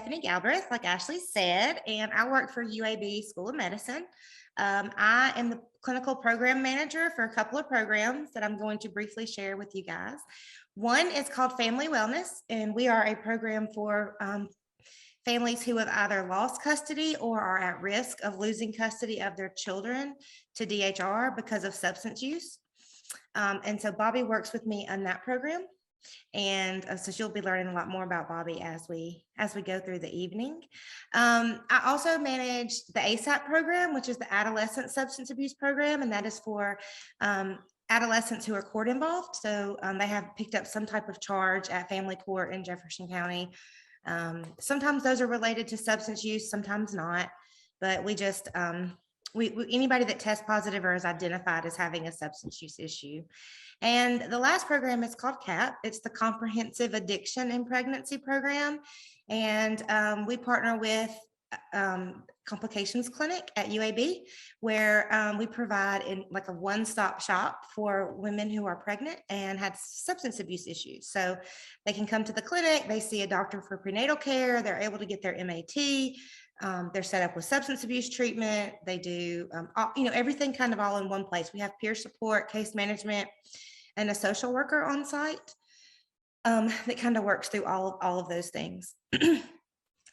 Stephanie Galbraith, like Ashley said, and I work for UAB School of Medicine. I am the clinical program manager for a couple of programs that I'm going to briefly share with you guys. One is called Family Wellness, and we are a program for families who have either lost custody or are at risk of losing custody of their children to DHR because of substance use. And so Bobby works with me on that program. And so she'll be learning a lot more about Bobby as we go through the evening. I also manage the ASAP program, which is the Adolescent Substance Abuse Program, and that is for adolescents who are court involved. So they have picked up some type of charge at family court in Jefferson County. Sometimes those are related to substance use, sometimes not, but we just anybody that tests positive or is identified as having a substance use issue. And the last program is called CAP. It's the Comprehensive Addiction and Pregnancy Program. And we partner with Complications Clinic at UAB, where we provide in like a one-stop shop for women who are pregnant and had substance abuse issues. So they can come to the clinic, they see a doctor for prenatal care, they're able to get their MAT, they're set up with substance abuse treatment. They do, everything kind of all in one place. We have peer support, case management, and a social worker on site that kind of works through all of those things.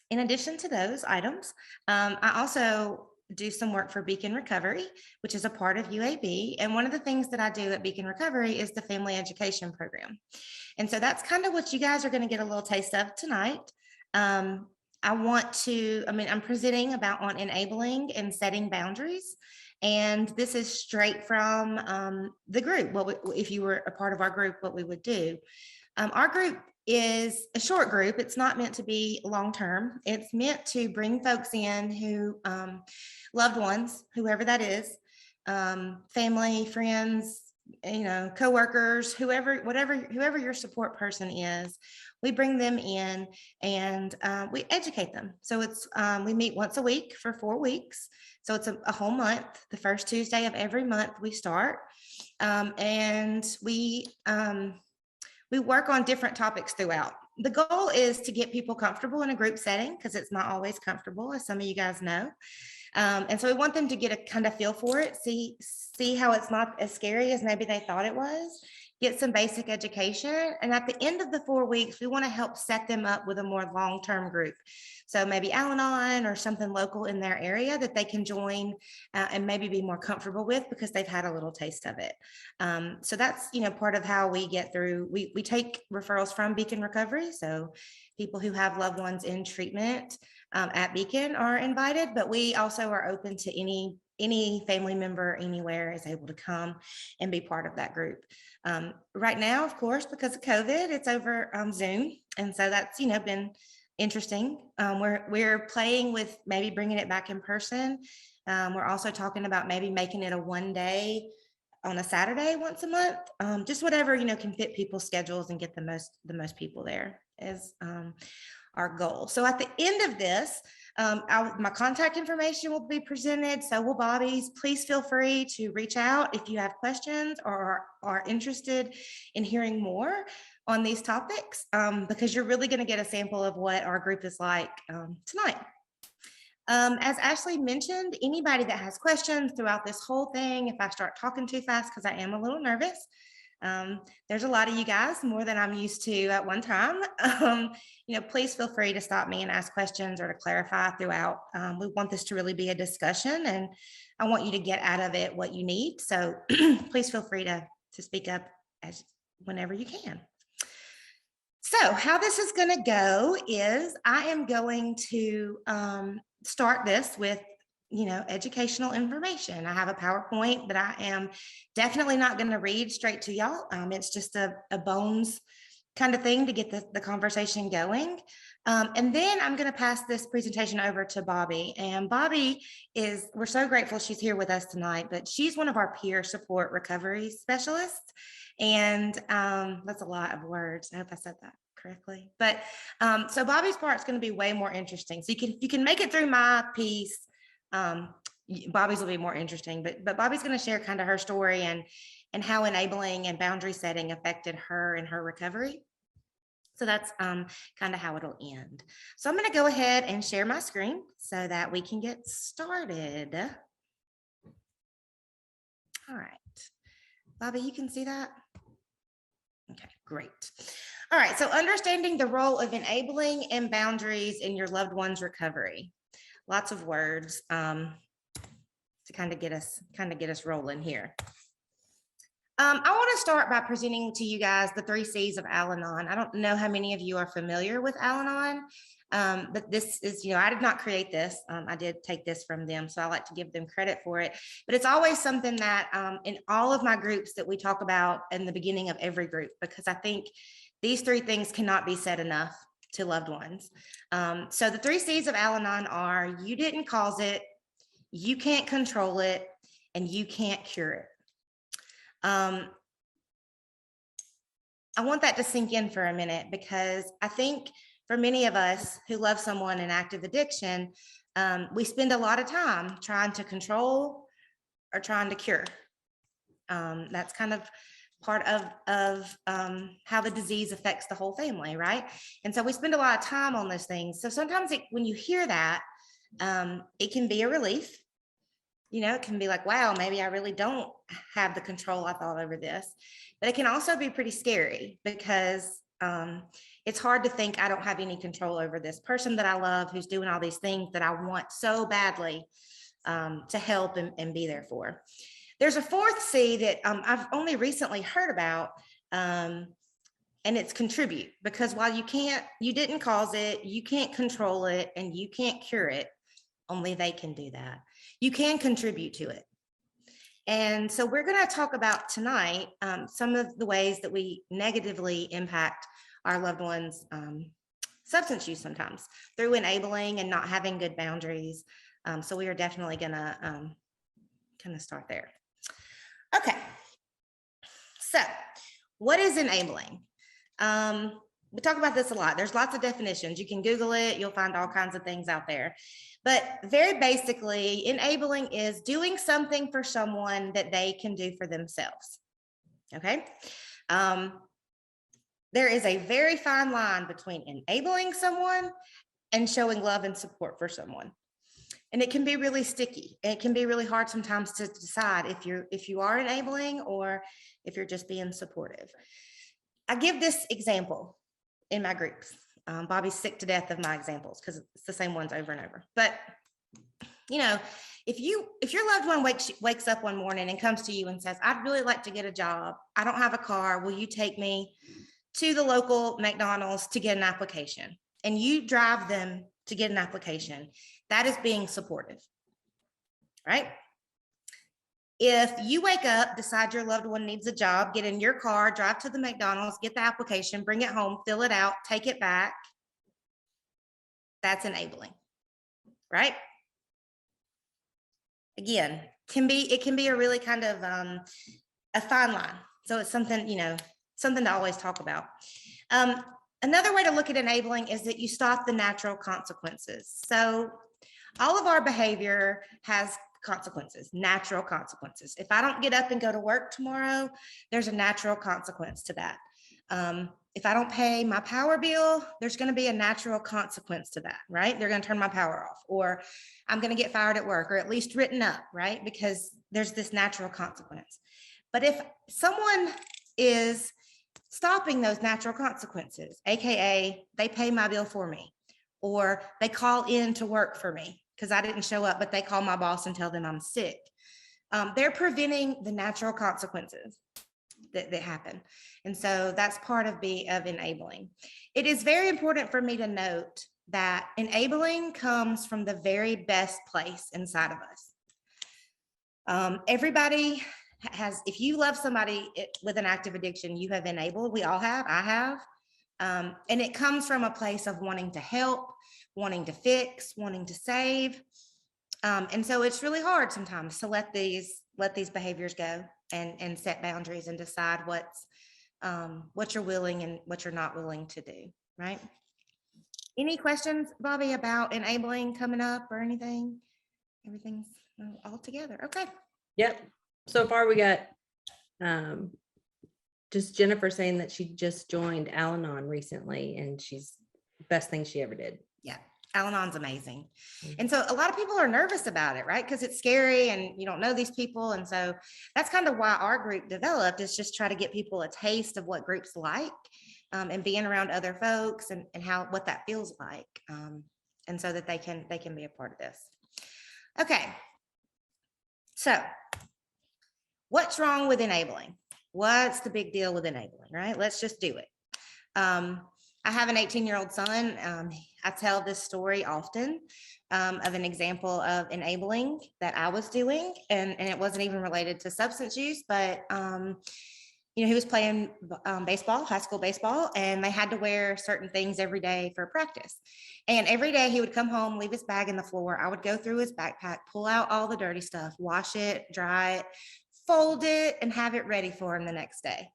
In addition to those items, I also do some work for Beacon Recovery, which is a part of UAB. And one of the things that I do at Beacon Recovery is the family education program. And so that's kind of what you guys are going to get a little taste of tonight. I'm presenting about on enabling and setting boundaries. And this is straight from the group. If you were a part of our group, what we would do. Our group is a short group. It's not meant to be long-term. It's meant to bring folks in who, loved ones, whoever that is, family, friends, coworkers, whoever your support person is, we bring them in and we educate them. So it's we meet once a week for 4 weeks. So it's a whole month. The first Tuesday of every month we start, and we work on different topics throughout. The goal is to get people comfortable in a group setting because it's not always comfortable, as some of you guys know. And so we want them to get a kind of feel for it, see how it's not as scary as maybe they thought it was, get some basic education. And at the end of the 4 weeks, we want to help set them up with a more long-term group. So maybe Al-Anon or something local in their area that they can join and maybe be more comfortable with because they've had a little taste of it. So that's, part of how we get through. We take referrals from Beacon Recovery. So people who have loved ones in treatment at Beacon are invited, but we also are open to any family member anywhere is able to come and be part of that group. Right now, of course, because of COVID, it's over Zoom. And so that's, been interesting. We're playing with maybe bringing it back in person. We're also talking about maybe making it a one day on a Saturday once a month, just whatever, can fit people's schedules and get the most people there is our goal. So at the end of this, my contact information will be presented. So will Bobby's. Please feel free to reach out if you have questions or are interested in hearing more on these topics, because you're really going to get a sample of what our group is like tonight. As Ashley mentioned, anybody that has questions throughout this whole thing, if I start talking too fast, because I am a little nervous, there's a lot of you guys, more than I'm used to at one time. Please feel free to stop me and ask questions or to clarify throughout. We want this to really be a discussion, and I want you to get out of it what you need. So please feel free to speak up whenever you can. So how this is going to go is I am going to start this with educational information. I have a PowerPoint that I am definitely not going to read straight to y'all. It's just a bones kind of thing to get the conversation going. And then I'm going to pass this presentation over to Bobby. And Bobby we're so grateful she's here with us tonight, but she's one of our peer support recovery specialists. And that's a lot of words. I hope I said that correctly. But so Bobby's part is going to be way more interesting. So you can make it through my piece. Bobby's will be more interesting, but Bobby's going to share kind of her story and how enabling and boundary setting affected her in her recovery. So that's kind of how it'll end. So I'm going to go ahead and share my screen so that we can get started. All right. Bobby, you can see that? Okay, great. All right, so understanding the role of enabling and boundaries in your loved one's recovery. Lots of words to kind of get us rolling here. I want to start by presenting to you guys the 3 C's of Al-Anon. I don't know how many of you are familiar with Al-Anon, but this is, I did not create this. I did take this from them, so I like to give them credit for it. But it's always something that in all of my groups that we talk about in the beginning of every group, because I think these 3 things cannot be said enough to loved ones. So the 3 C's of Al-Anon are: you didn't cause it, you can't control it, and you can't cure it. I want that to sink in for a minute, because I think for many of us who love someone in active addiction, we spend a lot of time trying to control or trying to cure. That's kind of part of how the disease affects the whole family, right? And so we spend a lot of time on those things. So sometimes when you hear that, it can be a relief. It can be like, wow, maybe I really don't have the control I thought over this. But it can also be pretty scary, because it's hard to think I don't have any control over this person that I love, who's doing all these things that I want so badly to help and be there for. There's a 4th C that I've only recently heard about, and it's contribute. Because while you didn't cause it, you can't control it, and you can't cure it, only they can do that. You can contribute to it. And so we're going to talk about tonight some of the ways that we negatively impact our loved ones' substance use sometimes through enabling and not having good boundaries. So we are definitely going to kind of start there. Okay. So what is enabling? We talk about this a lot. There's lots of definitions. You can Google it. You'll find all kinds of things out there. But very basically, enabling is doing something for someone that they can do for themselves. Okay. There is a very fine line between enabling someone and showing love and support for someone. And it can be really sticky. It can be really hard sometimes to decide if you are enabling or if you're just being supportive. I give this example in my groups. Bobby's sick to death of my examples because it's the same ones over and over. But if your loved one wakes up one morning and comes to you and says, "I'd really like to get a job. I don't have a car. Will you take me to the local McDonald's to get an application?" And you drive them to get an application, that is being supportive, right? If you wake up, decide your loved one needs a job, get in your car, drive to the McDonald's, get the application, bring it home, fill it out, take it back, that's enabling, right? Again, it can be a really kind of a fine line. So it's something, something to always talk about. Another way to look at enabling is that you stop the natural consequences. So all of our behavior has consequences, natural consequences. If I don't get up and go to work tomorrow, there's a natural consequence to that. If I don't pay my power bill, there's going to be a natural consequence to that, right? They're going to turn my power off, or I'm going to get fired at work, or at least written up, right? Because there's this natural consequence. But if someone is stopping those natural consequences, AKA they pay my bill for me, or they call in to work for me because I didn't show up, but they call my boss and tell them I'm sick. They're preventing the natural consequences that happen. And so that's part of enabling. It is very important for me to note that enabling comes from the very best place inside of us. Everybody has, if you love somebody with an active addiction, you have enabled. We all have, I have. And it comes from a place of wanting to help, wanting to fix, wanting to save. And so it's really hard sometimes to let these behaviors go and set boundaries and decide what you're willing and what you're not willing to do, right? Any questions, Bobby, about enabling coming up or anything? Everything's all together. Okay. Yep. So far we got just Jennifer saying that she just joined Al-Anon recently, and she's best thing she ever did. Yeah. Al-Anon's amazing. And so a lot of people are nervous about it, right? Because it's scary and you don't know these people. And so that's kind of why our group developed, is just try to get people a taste of what groups like, and being around other folks and how what that feels like. And so that they can be a part of this. Okay. So what's wrong with enabling? What's the big deal with enabling, right? Let's just do it. I have an 18-year-old son. I tell this story often, of an example of enabling that I was doing, and it wasn't even related to substance use, but he was playing baseball, high school baseball, and they had to wear certain things every day for practice. And every day he would come home, leave his bag in the floor. I would go through his backpack, pull out all the dirty stuff, wash it, dry it, fold it, and have it ready for him the next day.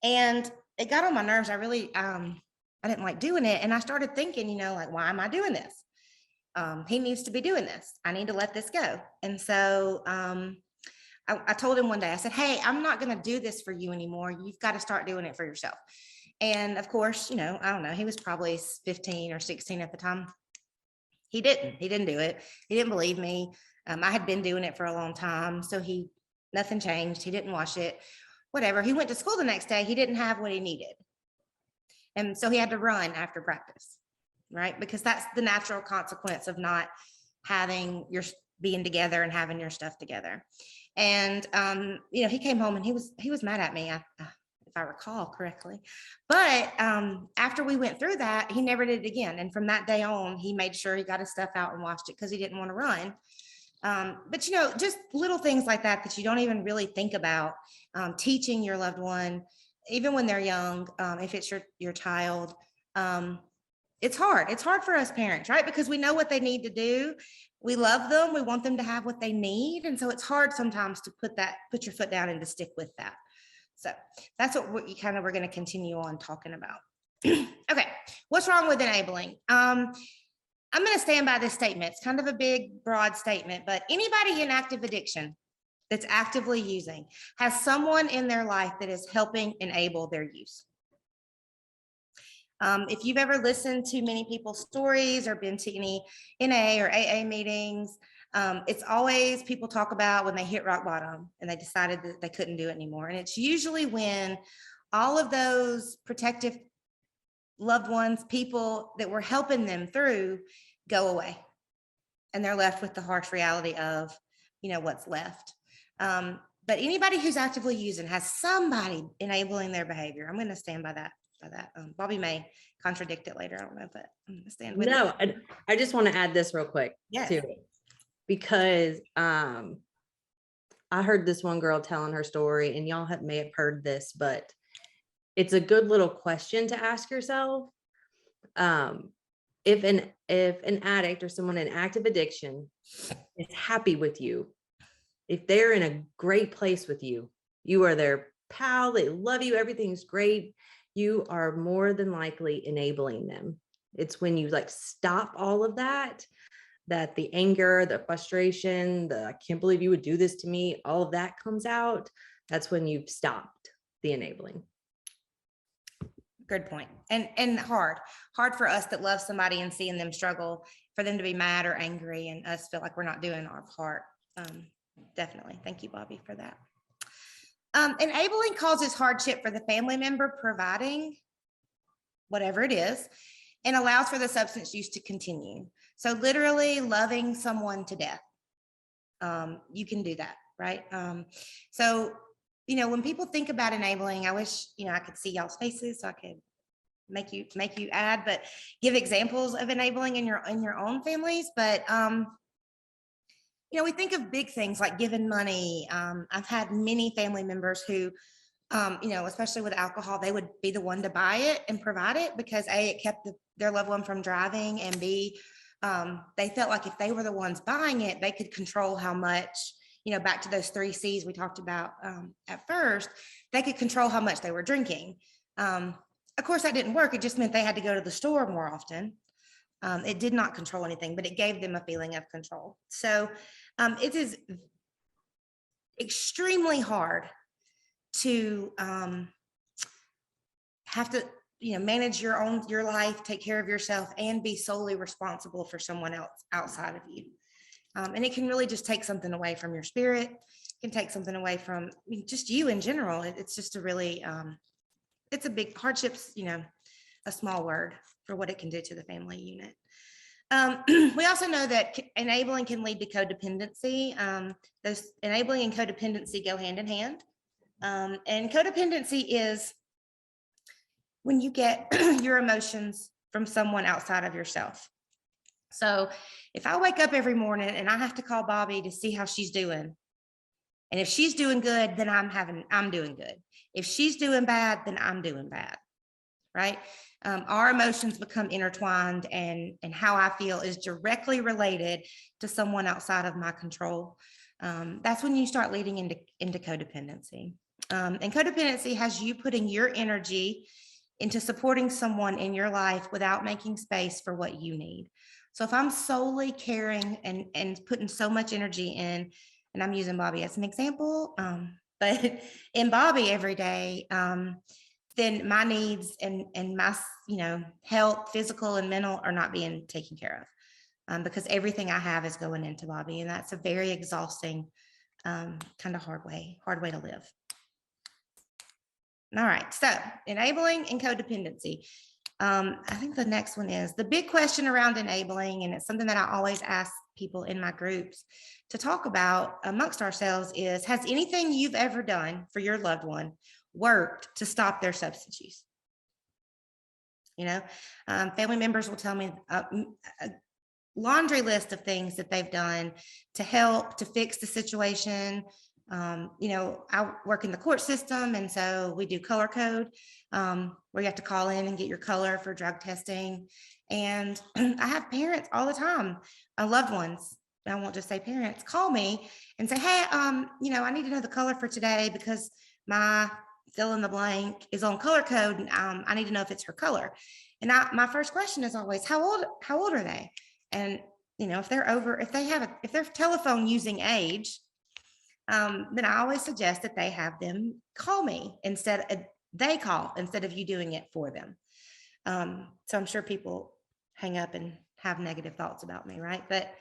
And it got on my nerves. I really, I didn't like doing it. And I started thinking, like, why am I doing this? He needs to be doing this. I need to let this go. And so I told him one day, I said, hey, I'm not going to do this for you anymore. You've got to start doing it for yourself. And of course, I don't know, he was probably 15 or 16 at the time. He didn't do it. He didn't believe me. I had been doing it for a long time. So nothing changed. He didn't wash it, whatever. He went to school the next day. He didn't have what he needed. And so he had to run after practice, right? Because that's the natural consequence of not having being together and having your stuff together. And, he came home and he was mad at me, if I recall correctly. But after we went through that, he never did it again. And from that day on, he made sure he got his stuff out and washed it because he didn't want to run. But, just little things like that you don't even really think about, teaching your loved one, even when they're young, if it's your child. It's hard. It's hard for us parents, right? Because we know what they need to do. We love them. We want them to have what they need. And so it's hard sometimes to put your foot down and to stick with that. So that's what we're going to continue on talking about. Okay. What's wrong with enabling? I'm going to stand by this statement. It's kind of a big, broad statement, but anybody in active addiction that's actively using has someone in their life that is helping enable their use. If you've ever listened to many people's stories or been to any NA or AA meetings, it's always people talk about when they hit rock bottom and they decided that they couldn't do it anymore. And it's usually when all of those protective loved ones, people that were helping them through, go away. And they're left with the harsh reality of, what's left. But anybody who's actively using has somebody enabling their behavior. I'm going to stand by that. Bobby may contradict it later. I don't know, but I'm going to stand with it. I just want to add this real quick to it, because I heard this one girl telling her story, and y'all may have heard this, but it's a good little question to ask yourself. If an addict or someone in active addiction is happy with you, if they're in a great place with you, you are their pal, they love you, everything's great, you are more than likely enabling them. It's when you stop all of that the anger, the frustration, I can't believe you would do this to me, all of that comes out. That's when you've stopped the enabling. Good point. And hard for us that love somebody and seeing them struggle, for them to be mad or angry and us feel like we're not doing our part. Definitely. Thank you, Bobby, for that. Enabling causes hardship for the family member providing whatever it is and allows for the substance use to continue. So literally loving someone to death. You can do that, right? So when people think about enabling, I wish, I could see y'all's faces so I could make you add, but give examples of enabling in your own families. But, we think of big things like giving money. I've had many family members who, especially with alcohol, they would be the one to buy it and provide it because A, it kept their loved one from driving, and B, they felt like if they were the ones buying it, they could control how much, back to those 3 C's we talked about at first, they could control how much they were drinking. Of course, that didn't work. It just meant they had to go to the store more often. It did not control anything, but it gave them a feeling of control. So it is extremely hard to have to, manage your life, take care of yourself, and be solely responsible for someone else outside of you. And it can really just take something away from your spirit, can take something away from just you in general. It's just a really, it's a big hardships, a small word for what it can do to the family unit. We also know that enabling can lead to codependency. Those enabling and codependency go hand in hand. And codependency is when you get your emotions from someone outside of yourself. So if I wake up every morning and I have to call Bobby to see how she's doing, and if she's doing good, then I'm doing good. If she's doing bad, then I'm doing bad, right? Our emotions become intertwined, and how I feel is directly related to someone outside of my control. That's when you start leading into codependency. And codependency has you putting your energy into supporting someone in your life without making space for what you need. So if I'm solely caring and putting so much energy in, and I'm using Bobby as an example, but in Bobby every day, then my needs and my, health, physical and mental are not being taken care of, because everything I have is going into Bobby. And that's a very exhausting, kind of hard way to live. All right, so enabling and codependency. I think the next one is the big question around enabling, and it's something that I always ask people in my groups to talk about amongst ourselves is, has anything you've ever done for your loved one worked to stop their substance use? Family members will tell me a laundry list of things that they've done to help to fix the situation. I work in the court system, and so we do color code, where you have to call in and get your color for drug testing. And I have parents all the time, loved ones, I won't just say parents, call me and say, hey, I need to know the color for today because my fill in the blank is on color code, and I need to know if it's her color. And my first question is always, how old are they? And if they're telephone using age, then I always suggest that they have them call me instead of you doing it for them. So I'm sure people hang up and have negative thoughts about me, right? But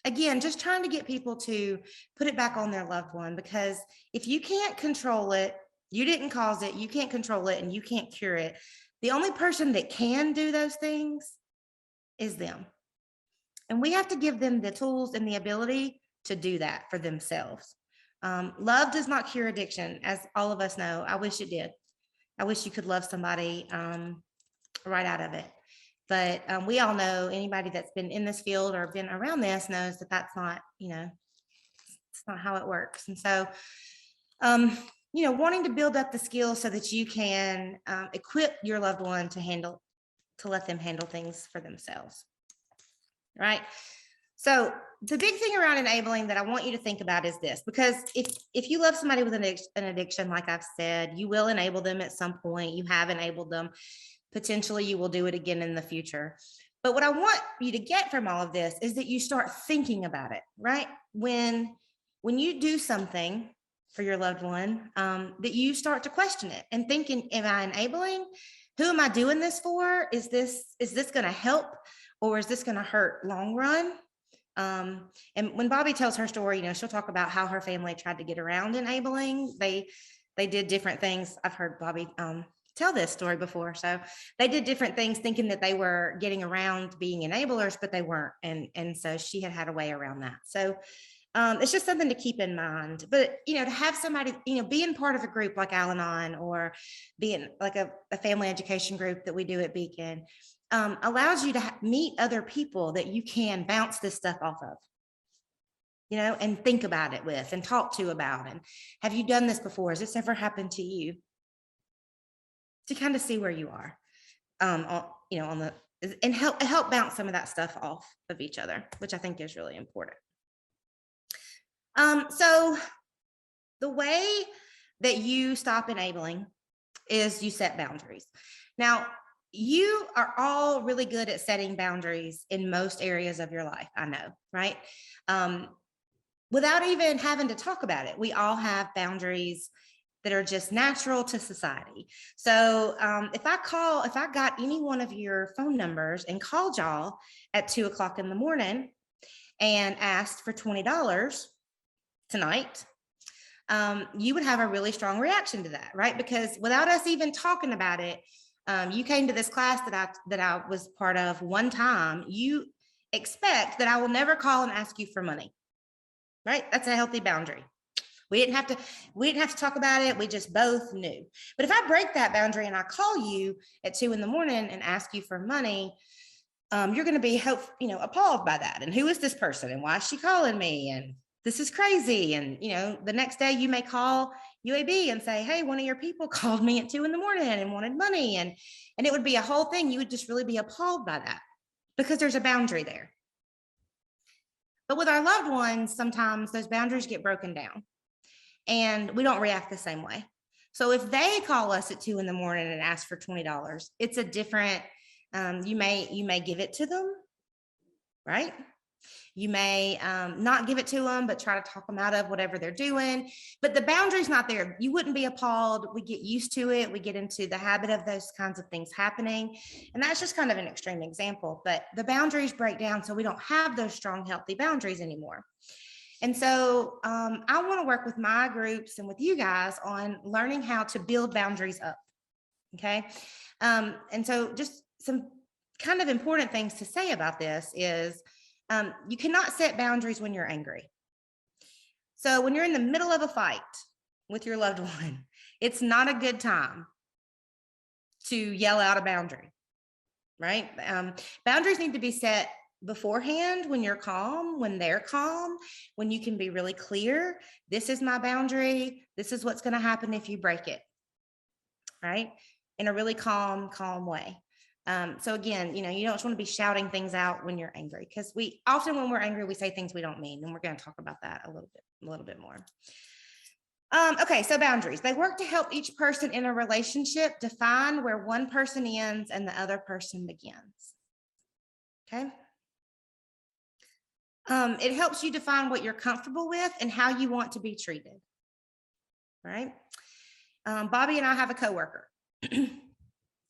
again, just trying to get people to put it back on their loved one, because if you can't control it, you didn't cause it, you can't control it, and you can't cure it. The only person that can do those things is them. And we have to give them the tools and the ability to do that for themselves. Love does not cure addiction, as all of us know. I wish it did. I wish you could love somebody right out of it. But we all know, anybody that's been in this field or been around this knows that that's not, it's not how it works. And so, wanting to build up the skills so that you can equip your loved one to let them handle things for themselves. Right? So the big thing around enabling that I want you to think about is this, because if you love somebody with an addiction, like I've said, you will enable them at some point. You have enabled them. Potentially you will do it again in the future. But what I want you to get from all of this is that you start thinking about it, right? When you do something for your loved one, that you start to question it and thinking, am I enabling? Who am I doing this for? Is this going to help, or is this going to hurt long run? And when Bobby tells her story, she'll talk about how her family tried to get around enabling. They did different things. I've heard Bobby tell this story before. So they did different things thinking that they were getting around being enablers, but they weren't. And so she had a way around that. So it's just something to keep in mind. But, to have somebody, being part of a group like Al-Anon, or being like a family education group that we do at Beacon, allows you to meet other people that you can bounce this stuff off of, and think about it with and talk to about. And have you done this before? Has this ever happened to you? To kind of see where you are, and help bounce some of that stuff off of each other, which I think is really important. So the way that you stop enabling is you set boundaries. Now, you are all really good at setting boundaries in most areas of your life, I know, right? Without even having to talk about it, we all have boundaries that are just natural to society. So if I got any one of your phone numbers and called y'all at 2 o'clock in the morning and asked for $20 tonight, you would have a really strong reaction to that, right? Because without us even talking about it, you came to this class that I was part of one time. You expect that I will never call and ask you for money, right? That's a healthy boundary. We didn't have to talk about it. We just both knew. But if I break that boundary and I call you at 2 a.m. and ask you for money, you're going to be appalled by that. And who is this person? And why is she calling me? And this is crazy. And the next day you may call UAB and say, hey, one of your people called me at 2 a.m. and wanted money. And it would be a whole thing. You would just really be appalled by that because there's a boundary there. But with our loved ones, sometimes those boundaries get broken down and we don't react the same way. So if they call us at 2 a.m. and ask for $20, it's a different, you may give it to them, right? You may not give it to them, but try to talk them out of whatever they're doing. But the boundary's not there. You wouldn't be appalled. We get used to it. We get into the habit of those kinds of things happening. And that's just kind of an extreme example. But the boundaries break down so we don't have those strong, healthy boundaries anymore. And so I want to work with my groups and with you guys on learning how to build boundaries up. Okay. And so just some kind of important things to say about this is you cannot set boundaries when you're angry. So when you're in the middle of a fight with your loved one, it's not a good time to yell out a boundary, right? Boundaries need to be set beforehand when you're calm, when they're calm, when you can be really clear. This is my boundary. This is what's going to happen if you break it, right? In a really calm way. So again, you don't want to be shouting things out when you're angry, because we often, when we're angry, we say things we don't mean. And we're going to talk about that a little bit more. Okay, so boundaries. They work to help each person in a relationship define where one person ends and the other person begins. Okay. It helps you define what you're comfortable with and how you want to be treated. Right. Bobby and I have a coworker.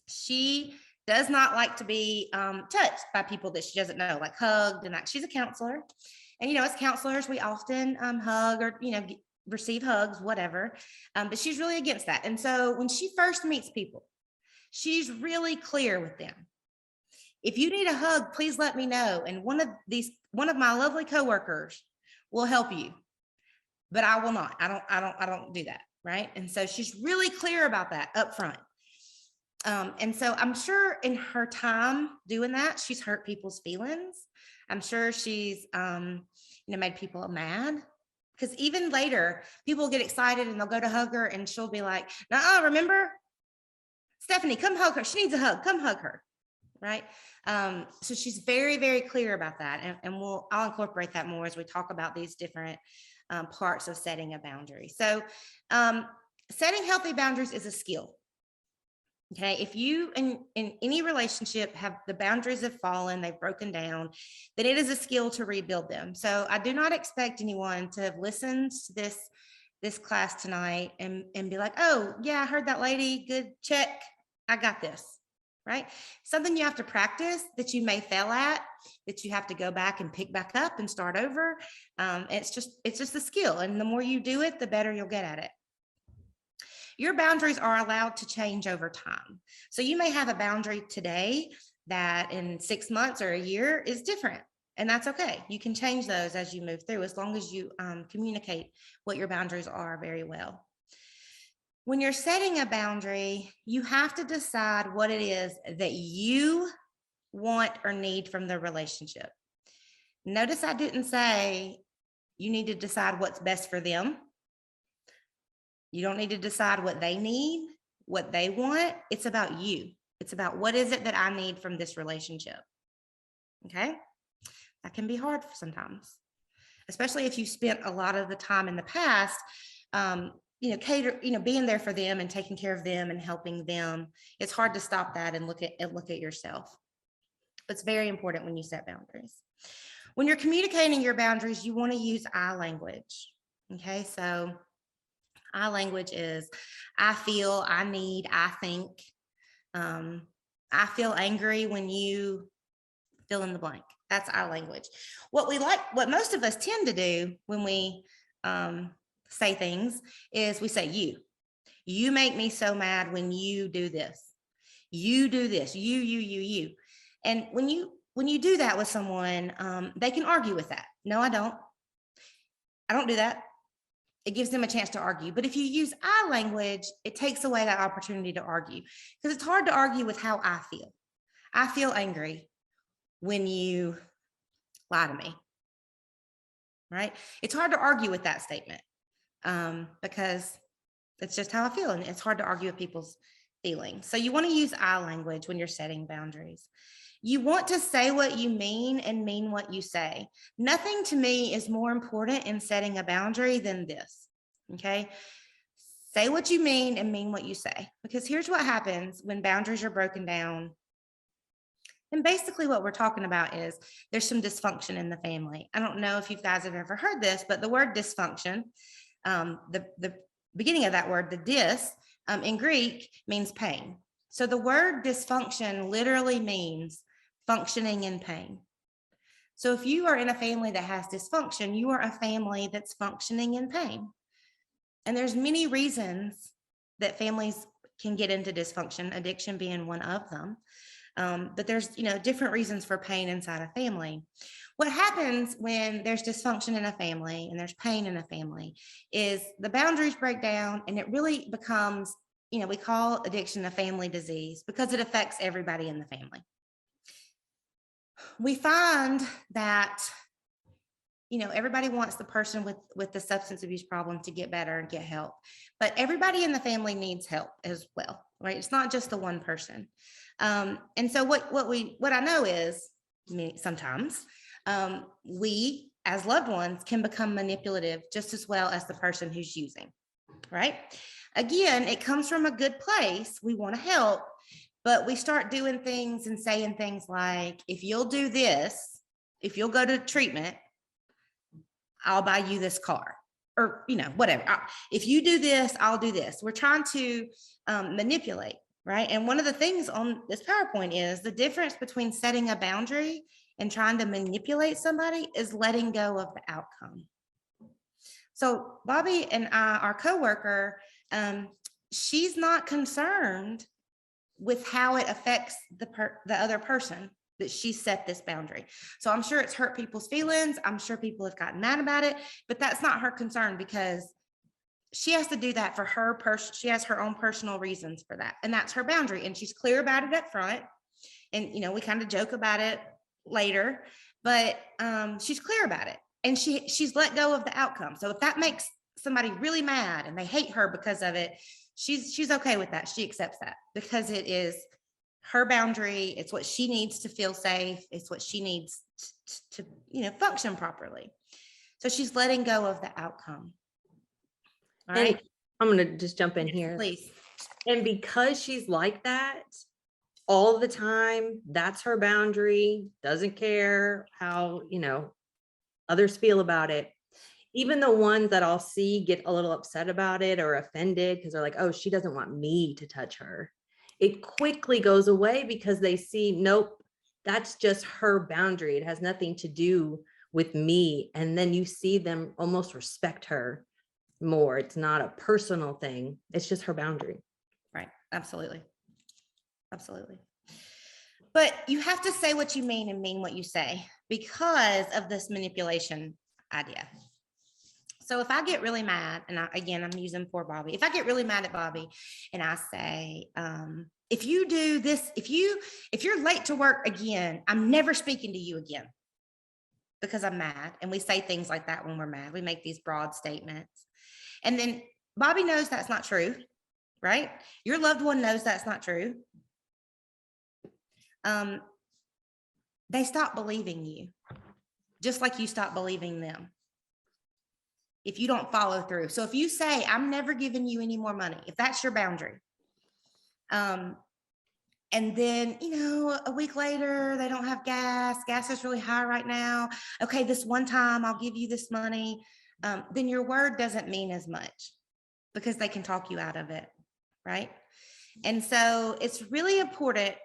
She does not like to be touched by people that she doesn't know, like hugged and that. She's a counselor. And, as counselors, we often hug or, receive hugs, whatever. But she's really against that. And so when she first meets people, she's really clear with them. If you need a hug, please let me know. And one of my lovely coworkers will help you, but I will not. I don't do that. Right. And so she's really clear about that up front. And so I'm sure in her time doing that, she's hurt people's feelings. I'm sure she's, made people mad, because even later people get excited and they'll go to hug her and she'll be like, "Nuh-uh, remember, Stephanie, come hug her. She needs a hug. Come hug her." Right. So she's very, very clear about that. And I'll incorporate that more as we talk about these different parts of setting a boundary. So setting healthy boundaries is a skill. Okay, if you in any relationship have the boundaries have fallen, they've broken down, then it is a skill to rebuild them. So I do not expect anyone to have listened to this class tonight and be like, "Oh yeah, I heard that lady, good, check, I got this." Right? Something you have to practice, that you may fail at, that you have to go back and pick back up and start over. It's just a skill, and the more you do it, the better you'll get at it. Your boundaries are allowed to change over time. So you may have a boundary today that in 6 months or a year is different, and that's okay. You can change those as you move through, as long as you communicate what your boundaries are very well. When you're setting a boundary, you have to decide what it is that you want or need from the relationship. Notice I didn't say you need to decide what's best for them. You don't need to decide what they need, what they want. It's about you. It's about, what is it that I need from this relationship? Okay. That can be hard sometimes, especially if you spent a lot of the time in the past, being there for them and taking care of them and helping them. It's hard to stop that and look at yourself. It's very important when you set boundaries. When you're communicating your boundaries, you want to use I language. Okay. So I language is I feel, I need, I think. Um, I feel angry when you fill in the blank. That's our language. What most of us tend to do when we say things is we say you. You make me so mad when you do this. You do this. You. And when you do that with someone, they can argue with that. No, I don't. I don't do that. It gives them a chance to argue. But if you use I language, it takes away that opportunity to argue because it's hard to argue with how I feel. I feel angry when you lie to me, right? It's hard to argue with that statement because it's just how I feel. And it's hard to argue with people's feelings. So you want to use I language when you're setting boundaries. You want to say what you mean and mean what you say. Nothing to me is more important in setting a boundary than this. Okay. Say what you mean and mean what you say. Because here's what happens when boundaries are broken down. And basically, what we're talking about is there's some dysfunction in the family. I don't know if you guys have ever heard this, but the word dysfunction, the beginning of that word, the dys, in Greek means pain. So the word dysfunction literally means functioning in pain. So if you are in a family that has dysfunction, you are a family that's functioning in pain. And there's many reasons that families can get into dysfunction, addiction being one of them. But there's, different reasons for pain inside a family. What happens when there's dysfunction in a family and there's pain in a family is the boundaries break down and it really becomes, we call addiction a family disease because it affects everybody in the family. We find that, everybody wants the person with the substance abuse problem to get better and get help, but everybody in the family needs help as well, right? It's not just the one person. And so what I know is sometimes we as loved ones can become manipulative just as well as the person who's using, right? Again, it comes from a good place. We want to help, but we start doing things and saying things like, if you'll do this, if you'll go to treatment, I'll buy you this car, or, whatever. If you do this, I'll do this. We're trying to manipulate, right? And one of the things on this PowerPoint is the difference between setting a boundary and trying to manipulate somebody is letting go of the outcome. So Bobby and I, our coworker, she's not concerned with how it affects the other person that she set this boundary. So I'm sure it's hurt people's feelings. I'm sure people have gotten mad about it, but that's not her concern because she has to do that for her person. She has her own personal reasons for that. And that's her boundary. And she's clear about it up front. And, we kind of joke about it later, but she's clear about it. And she's let go of the outcome. So if that makes somebody really mad and they hate her because of it, she's okay with that. She accepts that because it is her boundary. It's what she needs to feel safe. It's what she needs to function properly. So she's letting go of the outcome. All right. I'm going to just jump in here. Please. And because she's like that all the time, that's her boundary, doesn't care how, others feel about it. Even the ones that I'll see get a little upset about it or offended because they're like, oh, she doesn't want me to touch her. It quickly goes away because they see, nope, that's just her boundary. It has nothing to do with me. And then you see them almost respect her more. It's not a personal thing. It's just her boundary. Right. Absolutely. Absolutely. But you have to say what you mean and mean what you say because of this manipulation idea. So if I get really mad, and I'm using poor Bobby. If I get really mad at Bobby and I say, if you do this, if you're late to work again, I'm never speaking to you again because I'm mad. And we say things like that when we're mad. We make these broad statements. And then Bobby knows that's not true, right? Your loved one knows that's not true. They stop believing you, just like you stop believing them. If you don't follow through. So if you say, I'm never giving you any more money, if that's your boundary, and then, a week later, they don't have gas. Gas is really high right now. Okay, this one time I'll give you this money. Then your word doesn't mean as much. because they can talk you out of it, right? And so it's really important.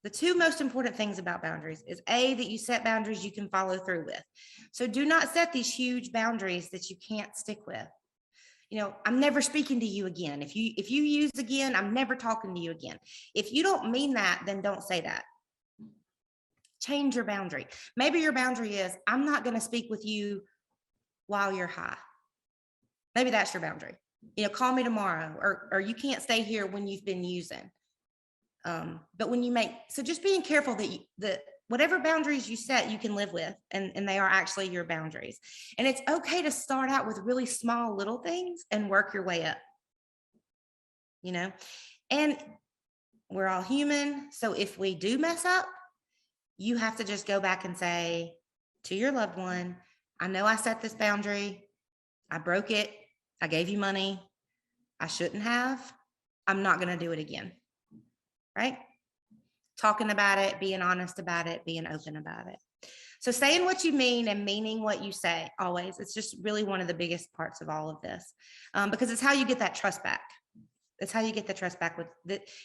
The two most important things about boundaries is A, that you set boundaries you can follow through with. So do not set these huge boundaries that you can't stick with. I'm never speaking to you again. If you use again, I'm never talking to you again. If you don't mean that, then don't say that. Change your boundary. Maybe your boundary is, I'm not going to speak with you while you're high. Maybe that's your boundary. Call me tomorrow, or you can't stay here when you've been using. But when you so just being careful that whatever boundaries you set, you can live with, and they are actually your boundaries. And it's okay to start out with really small little things and work your way up, and we're all human. So if we do mess up, you have to just go back and say to your loved one, I know I set this boundary. I broke it. I gave you money. I shouldn't have. I'm not going to do it again. Right? Talking about it, being honest about it, being open about it. So saying what you mean and meaning what you say always. It's just really one of the biggest parts of all of this, because it's how you get that trust back. It's how you get the trust back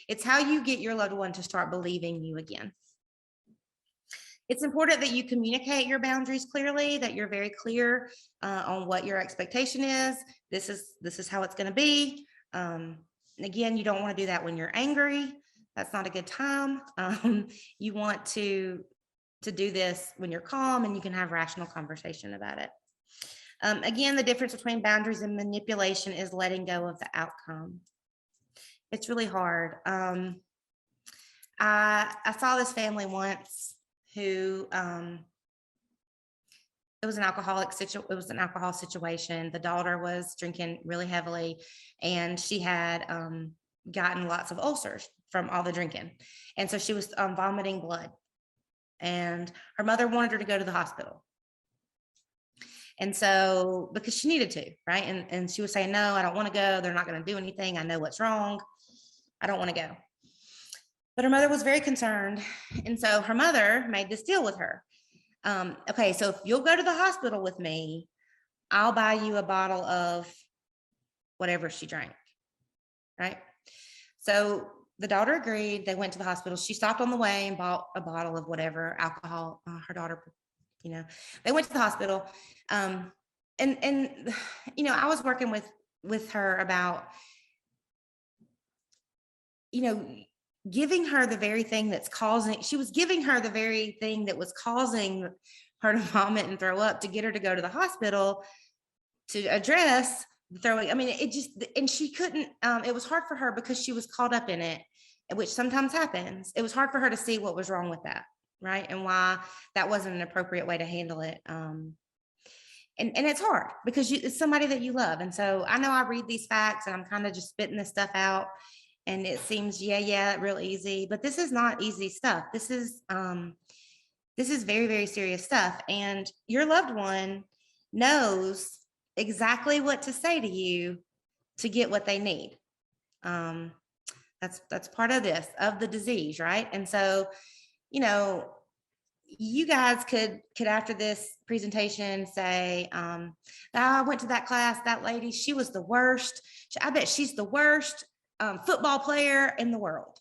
it's how you get your loved one to start believing you again. It's important that you communicate your boundaries clearly, that you're very clear on what your expectation is. This is how it's going to be. Again, you don't want to do that when you're angry. That's not a good time. You want to do this when you're calm and you can have rational conversation about it. Again, the difference between boundaries and manipulation is letting go of the outcome. It's really hard. I saw this family once who it was an alcohol situation. The daughter was drinking really heavily, and she had gotten lots of ulcers from all the drinking, and so she was vomiting blood, and her mother wanted her to go to the hospital. And so, because she needed to, right? And she was saying, no, I don't want to go. They're not going to do anything. I know what's wrong. I don't want to go. But her mother was very concerned. And so her mother made this deal with her. Okay, so if you'll go to the hospital with me, I'll buy you a bottle of whatever she drank, right? So the daughter agreed. They went to the hospital. She stopped on the way and bought a bottle of whatever alcohol her daughter, they went to the hospital. And I was working with her about, giving her the very thing she was giving her the very thing that was causing her to vomit and throw up, to get her to go to the hospital to address the throwing. I mean, and she couldn't, it was hard for her because she was caught up in it, which sometimes happens. It was hard for her to see what was wrong with that, right? And why that wasn't an appropriate way to handle it. And it's hard because it's somebody that you love. And so I know I read these facts and I'm kind of just spitting this stuff out, and it seems, real easy, but this is not easy stuff. This is very, very serious stuff. And your loved one knows exactly what to say to you to get what they need. That's part of the disease, right? And so, you guys could after this presentation say, I went to that class, that lady, she was the worst. I bet she's the worst football player in the world.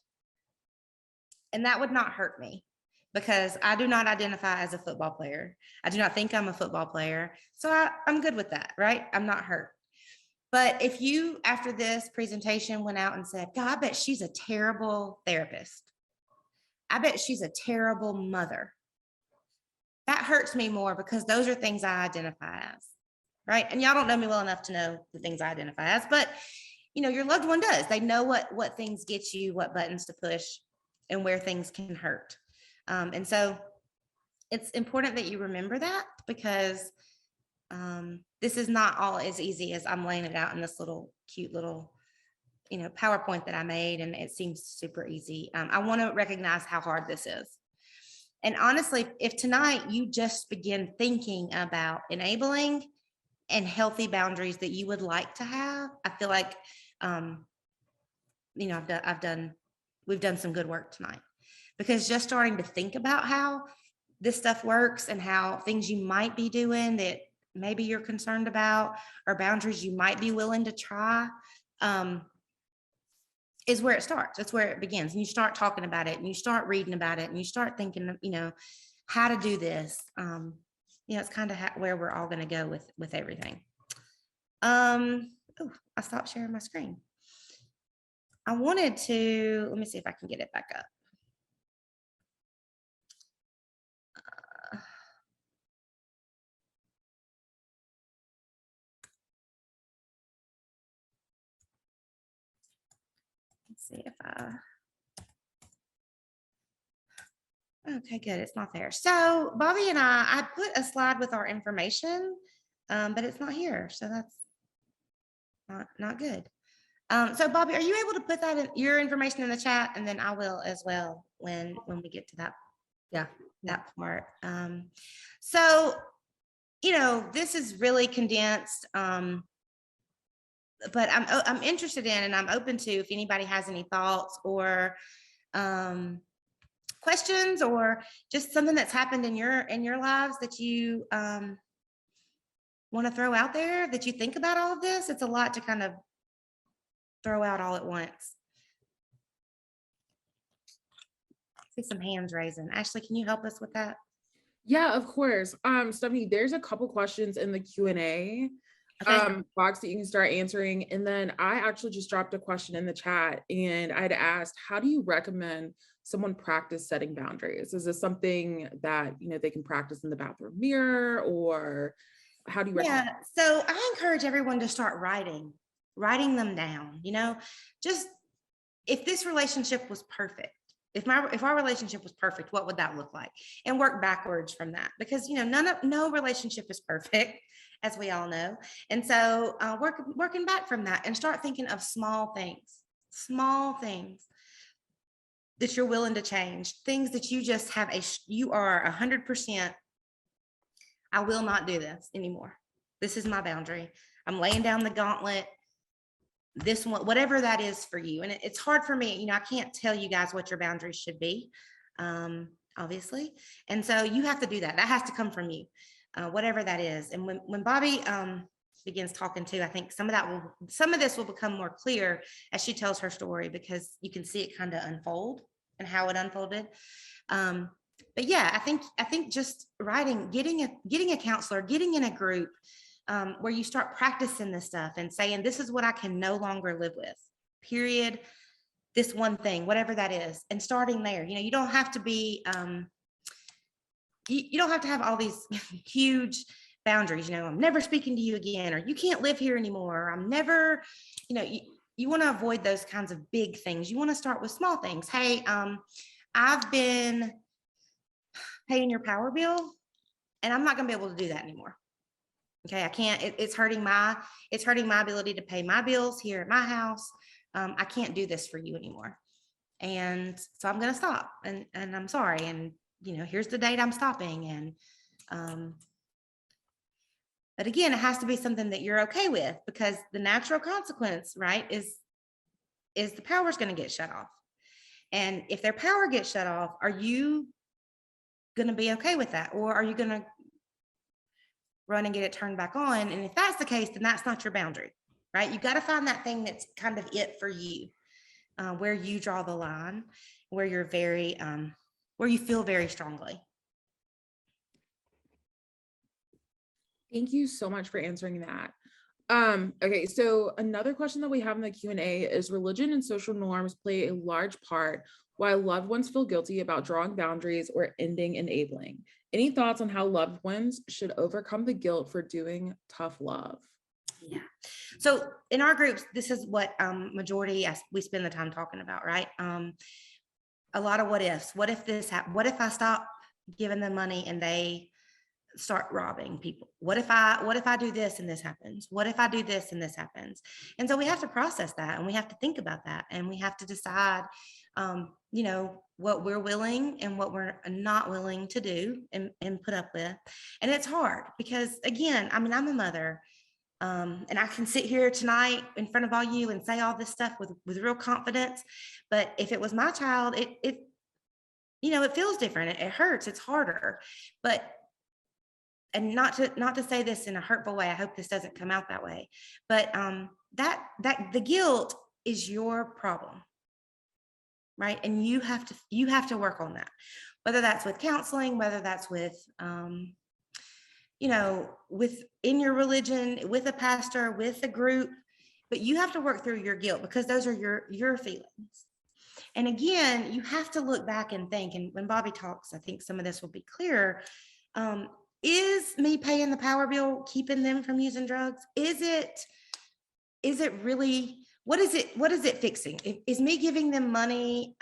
And that would not hurt me, because I do not identify as a football player. I do not think I'm a football player. So I'm good with that, right? I'm not hurt. But if you, after this presentation, went out and said, God, I bet she's a terrible therapist. I bet she's a terrible mother. That hurts me more, because those are things I identify as, right? And y'all don't know me well enough to know the things I identify as, but your loved one does. They know what things get you, what buttons to push, and where things can hurt. And so it's important that you remember that, because this is not all as easy as I'm laying it out in this cute little PowerPoint that I made, and it seems super easy. I want to recognize how hard this is. And honestly, if tonight you just begin thinking about enabling and healthy boundaries that you would like to have, I feel like we've done some good work tonight, because just starting to think about how this stuff works and how things you might be doing that maybe you're concerned about, or boundaries you might be willing to try, is where it starts. That's where it begins. And you start talking about it and you start reading about it and you start thinking, how to do this. It's kind of where we're all going to go with everything. Oh, I stopped sharing my screen. I wanted to, let me see if I can get it back up. Let's see if okay, good. It's not there. So Bobby and I put a slide with our information, but it's not here. So that's not good. So Bobby, are you able to put that in your information in the chat, and then I will as well when we get to that that part. So this is really condensed, but I'm interested in, and I'm open to, if anybody has any thoughts or questions, or just something that's happened in your lives that you want to throw out there, that you think about all of this. It's a lot to kind of throw out all at once. I see some hands raising. Ashley, can you help us with that? Yeah, of course. Stephanie, there's a couple questions in the Q&A box that you can start answering. And then I actually just dropped a question in the chat, and I'd asked, how do you recommend someone practice setting boundaries? Is this something that, they can practice in the bathroom mirror, or how do you recommend? Yeah, so I encourage everyone to start writing them down. Just, if this relationship was perfect, if our relationship was perfect, what would that look like? And work backwards from that, because no relationship is perfect, as we all know. And so working back from that, and start thinking of small things that you're willing to change, things that you just have you are 100%. I will not do this anymore. This is my boundary. I'm laying down the gauntlet. This one, whatever that is for you. And it's hard for me, I can't tell you guys what your boundaries should be, obviously. And so you have to do that. That has to come from you, whatever that is. And when Bobby begins talking too, I think some of this will become more clear as she tells her story, because you can see it kind of unfold and how it unfolded. But yeah, I think just writing, getting a counselor, getting in a group, where you start practicing this stuff and saying, this is what I can no longer live with, period. This one thing, whatever that is, and starting there. You don't have to be, you don't have to have all these huge boundaries. I'm never speaking to you again, or you can't live here anymore, or I'm never, you want to avoid those kinds of big things. You want to start with small things. Hey, I've been paying your power bill, and I'm not going to be able to do that anymore. Okay, I can't. It's hurting my ability to pay my bills here at my house. I can't do this for you anymore, and so I'm going to stop. And I'm sorry. And here's the date I'm stopping. And but again, it has to be something that you're okay with, because the natural consequence, right, is the power's going to get shut off. And if their power gets shut off, are you going to be okay with that, or are you going to run and get it turned back on? And if that's the case, then that's not your boundary, right? You got to find that thing that's kind of it for you, where you draw the line, where you're very, where you feel very strongly. Thank you so much for answering that. Okay, so another question that we have in the Q&A is, religion and social norms play a large part why loved ones feel guilty about drawing boundaries or ending enabling. Any thoughts on how loved ones should overcome the guilt for doing tough love? Yeah. So in our groups, this is what majority we spend the time talking about, right? A lot of what ifs. What if this happens? What if I stop giving them money and they start robbing people? What if I do this and this happens? What if I do this and this happens? And so we have to process that, and we have to think about that, and we have to decide, what we're willing and what we're not willing to do and put up with. And it's hard because, again, I'm a mother, and I can sit here tonight in front of all you and say all this stuff with real confidence. But if it was my child, it feels different. It hurts. It's harder. And not to say this in a hurtful way. I hope this doesn't come out that way. But that the guilt is your problem, right? And you have to work on that, whether that's with counseling, whether that's with within your religion, with a pastor, with a group, but you have to work through your guilt because those are your feelings. And again, you have to look back and think, and when Bobby talks, I think some of this will be clearer. Is me paying the power bill keeping them from using drugs? Is it really, what is it fixing? Is me giving them money,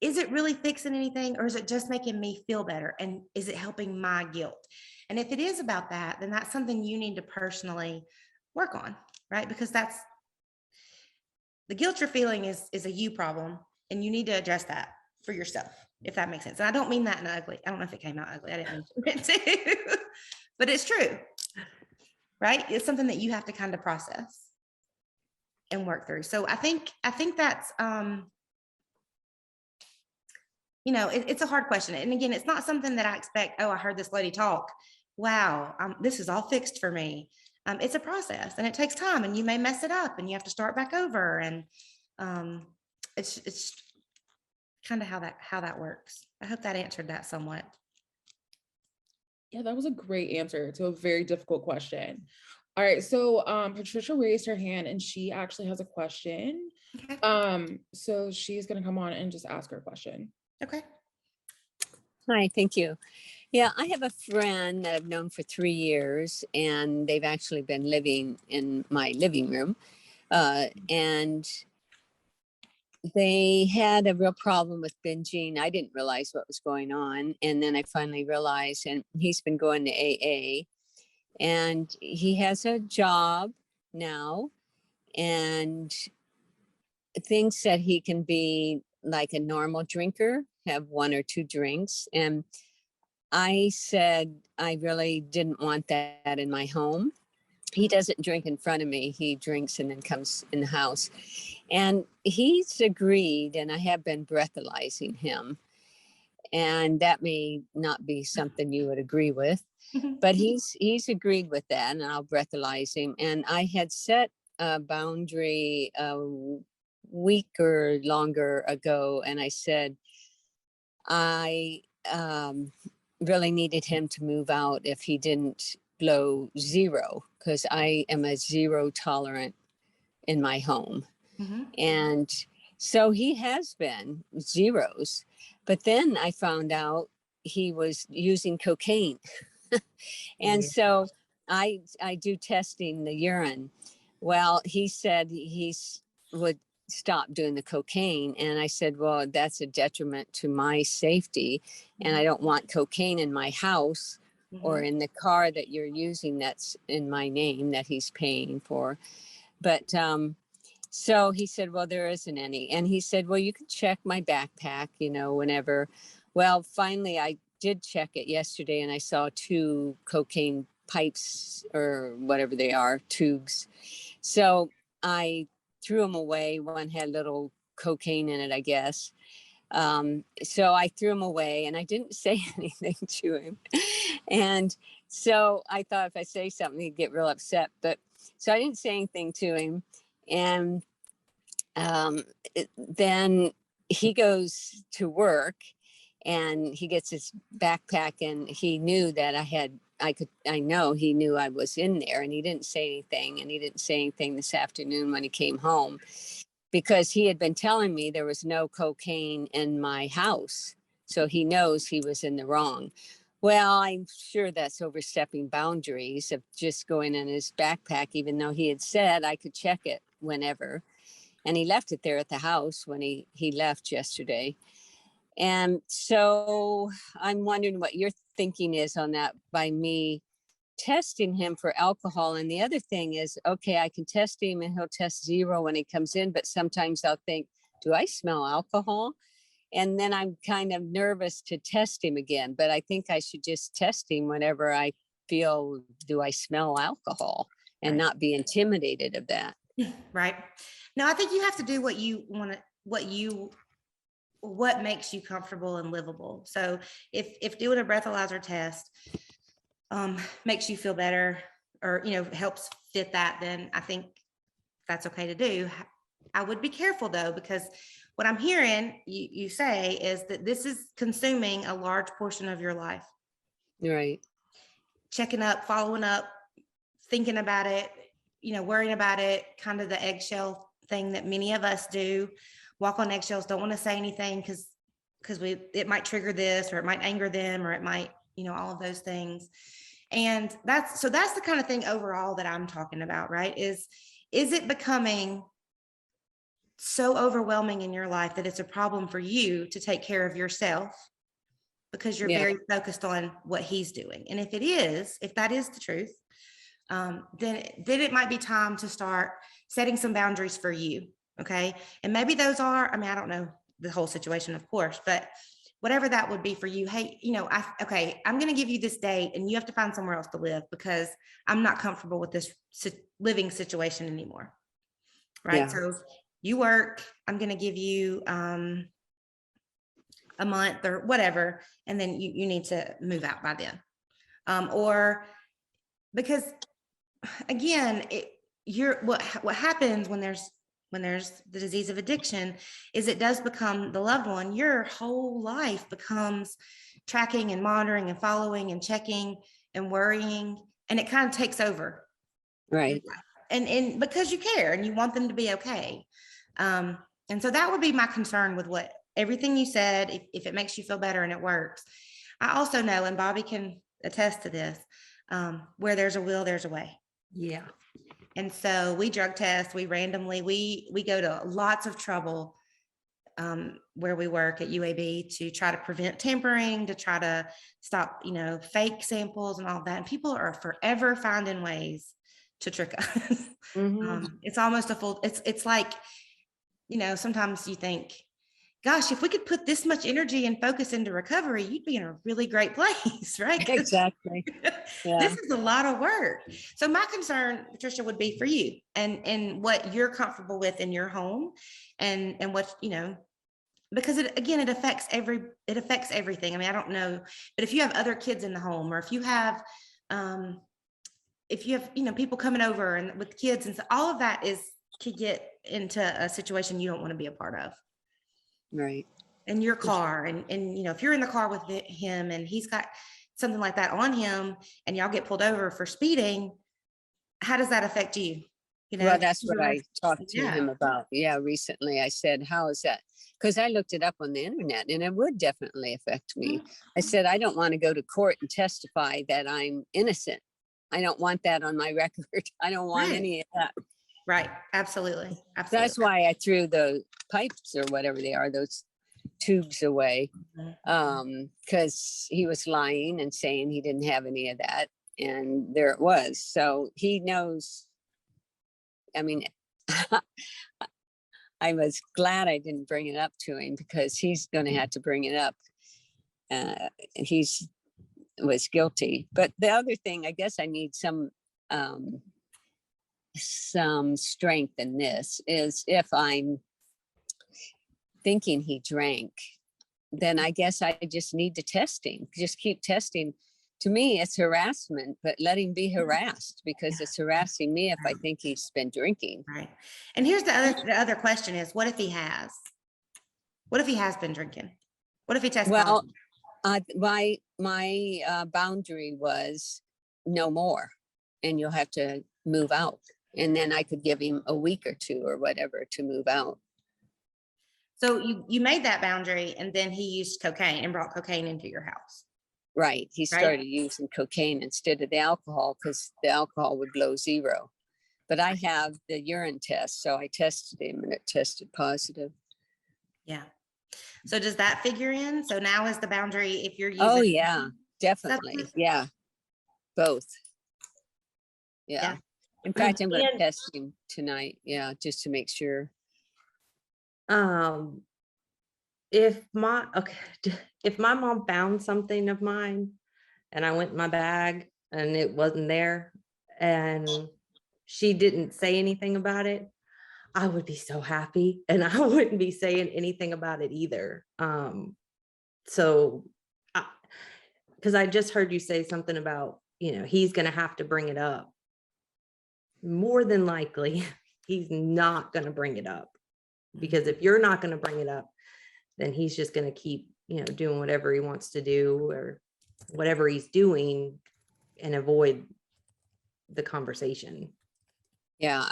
is it really fixing anything, or is it just making me feel better? And is it helping my guilt? And if it is about that, then that's something you need to personally work on, right? Because that's the guilt you're feeling is a you problem, and you need to address that for yourself, if that makes sense. And I don't mean that in ugly. I don't know if it came out ugly. I didn't mean it to, but it's true, right? It's something that you have to kind of process and work through. So I think that's it's a hard question. And again, it's not something that I expect, oh, I heard this lady talk. Wow, this is all fixed for me. It's a process and it takes time, and you may mess it up and you have to start back over. And it's kind of how that works. I hope that answered that somewhat. Yeah, that was a great answer to a very difficult question. All right, so Patricia raised her hand and she actually has a question. Okay. So she's gonna come on and just ask her question. Okay. Hi, thank you. Yeah, I have a friend that I've known for 3 years, and they've actually been living in my living room. And they had a real problem with binging. I didn't realize what was going on. And then I finally realized, and he's been going to AA, and he has a job now and thinks that he can be like a normal drinker, have 1 or 2 drinks. And I said I really didn't want that in my home. He doesn't drink in front of me. He drinks and then comes in the house. And he's agreed, and I have been breathalyzing him. And that may not be something you would agree with, but he's agreed with that, and I'll breathalyze him. And I had set a boundary a week or longer ago, and I said I really needed him to move out if he didn't blow 0, because I am a 0 tolerant in my home. Mm-hmm. And so he has been zeros, but then I found out he was using cocaine. And so I do testing the urine. Well, he said would stop doing the cocaine. And I said, well, that's a detriment to my safety. And I don't want cocaine in my house or in the car that you're using that's in my name that he's paying for. But so he said, well, there isn't any. And he said, well, you can check my backpack, whenever. Well, finally, I did check it yesterday, and I saw 2 cocaine pipes or whatever they are, tubes. So I threw them away. One had little cocaine in it, I guess. So I threw him away, and I didn't say anything to him. And so I thought if I say something, he'd get real upset. But so I didn't say anything to him. And then he goes to work, and he gets his backpack, and he knew that I know he knew I was in there, and he didn't say anything. And he didn't say anything this afternoon when he came home, because he had been telling me there was no cocaine in my house. So he knows he was in the wrong. Well, I'm sure that's overstepping boundaries of just going in his backpack, even though he had said I could check it whenever. And he left it there at the house when he left yesterday. And so I'm wondering what your thinking is on that by me testing him for alcohol. And the other thing is, okay, I can test him and he'll test 0 when he comes in, but sometimes I'll think, do I smell alcohol? And then I'm kind of nervous to test him again, but I think I should just test him whenever I feel, do I smell alcohol, and not be intimidated of that. Right. No, I think you have to do what you want to, what makes you comfortable and livable. So if doing a breathalyzer test makes you feel better, or helps fit that, then I think that's okay to do. I would be careful though, because what I'm hearing you say is that this is consuming a large portion of your life. Right. Checking up, following up, thinking about it, worrying about it, kind of the eggshell thing that many of us do. Walk on eggshells, don't want to say anything because it might trigger this, or it might anger them, or it might, all of those things. And that's the kind of thing overall that I'm talking about, right? Is it becoming so overwhelming in your life that it's a problem for you to take care of yourself because you're very focused on what he's doing? And if that is the truth, then it might be time to start setting some boundaries for you. Okay. And maybe those are, I don't know the whole situation, of course, but whatever that would be for you. Hey, I'm going to give you this date and you have to find somewhere else to live because I'm not comfortable with this living situation anymore. Right. Yeah. So you work, I'm going to give you a month or whatever, and then you need to move out by then. Or because again, what happens when there's the disease of addiction is it does become the loved one. Your whole life becomes tracking and monitoring and following and checking and worrying, and it kind of takes over. Right. And because you care and you want them to be okay. And so that would be my concern with everything you said, if it makes you feel better and it works. I also know, and Bobby can attest to this, where there's a will, there's a way. Yeah. And so we drug test, we randomly, we go to lots of trouble where we work at UAB to try to prevent tampering, to try to stop, fake samples and all that. And people are forever finding ways to trick us. It's almost it's like, sometimes you think, gosh, if we could put this much energy and focus into recovery, you'd be in a really great place, right? Exactly. Yeah. This is a lot of work. So my concern, Patricia, would be for you and what you're comfortable with in your home and what, because it affects everything. I don't know, but if you have other kids in the home, or if you have, people coming over and with kids, and so all of that could get into a situation you don't want to be a part of. Right. In your car, and if you're in the car with him and he's got something like that on him and y'all get pulled over for speeding, how does that affect you? Well, that's what I talked to him about. Yeah, recently I said, how is that? Because I looked it up on the internet and it would definitely affect me. I said, I don't want to go to court and testify that I'm innocent. I don't want that on my record. I don't want any of that. Right. Absolutely. That's why I threw the pipes or whatever they are, those tubes away, because he was lying and saying he didn't have any of that. And there it was. So he knows. I mean, I was glad I didn't bring it up to him because he's going to have to bring it up. He's was guilty. But the other thing, I guess I need some strength in this is if I'm thinking he drank, then I guess I just need to just keep testing. To me, it's harassment, but let him be harassed because it's harassing me if I think he's been drinking. Right. And here's the other question is, what if he has? What if he has been drinking? What if he tests positive? My boundary was no more, and you'll have to move out. And then I could give him a week or two or whatever to move out. So you made that boundary, and then he used cocaine and brought cocaine into your house. Right. He started using cocaine instead of the alcohol because the alcohol would blow 0. But I have the urine test, so I tested him and it tested positive. Yeah. So does that figure in? So now is the boundary if you're using? Oh yeah, definitely. Substance? Yeah, both. Yeah. In fact, I'm going to test him tonight. Yeah, just to make sure. If my mom found something of mine and I went in my bag and it wasn't there and she didn't say anything about it, I would be so happy, and I wouldn't be saying anything about it either. So because I just heard you say something about, he's going to have to bring it up. more than likely he's not going to bring it up, because if you're not going to bring it up, then he's just going to keep, doing whatever he wants to do or whatever he's doing and avoid the conversation. Yeah.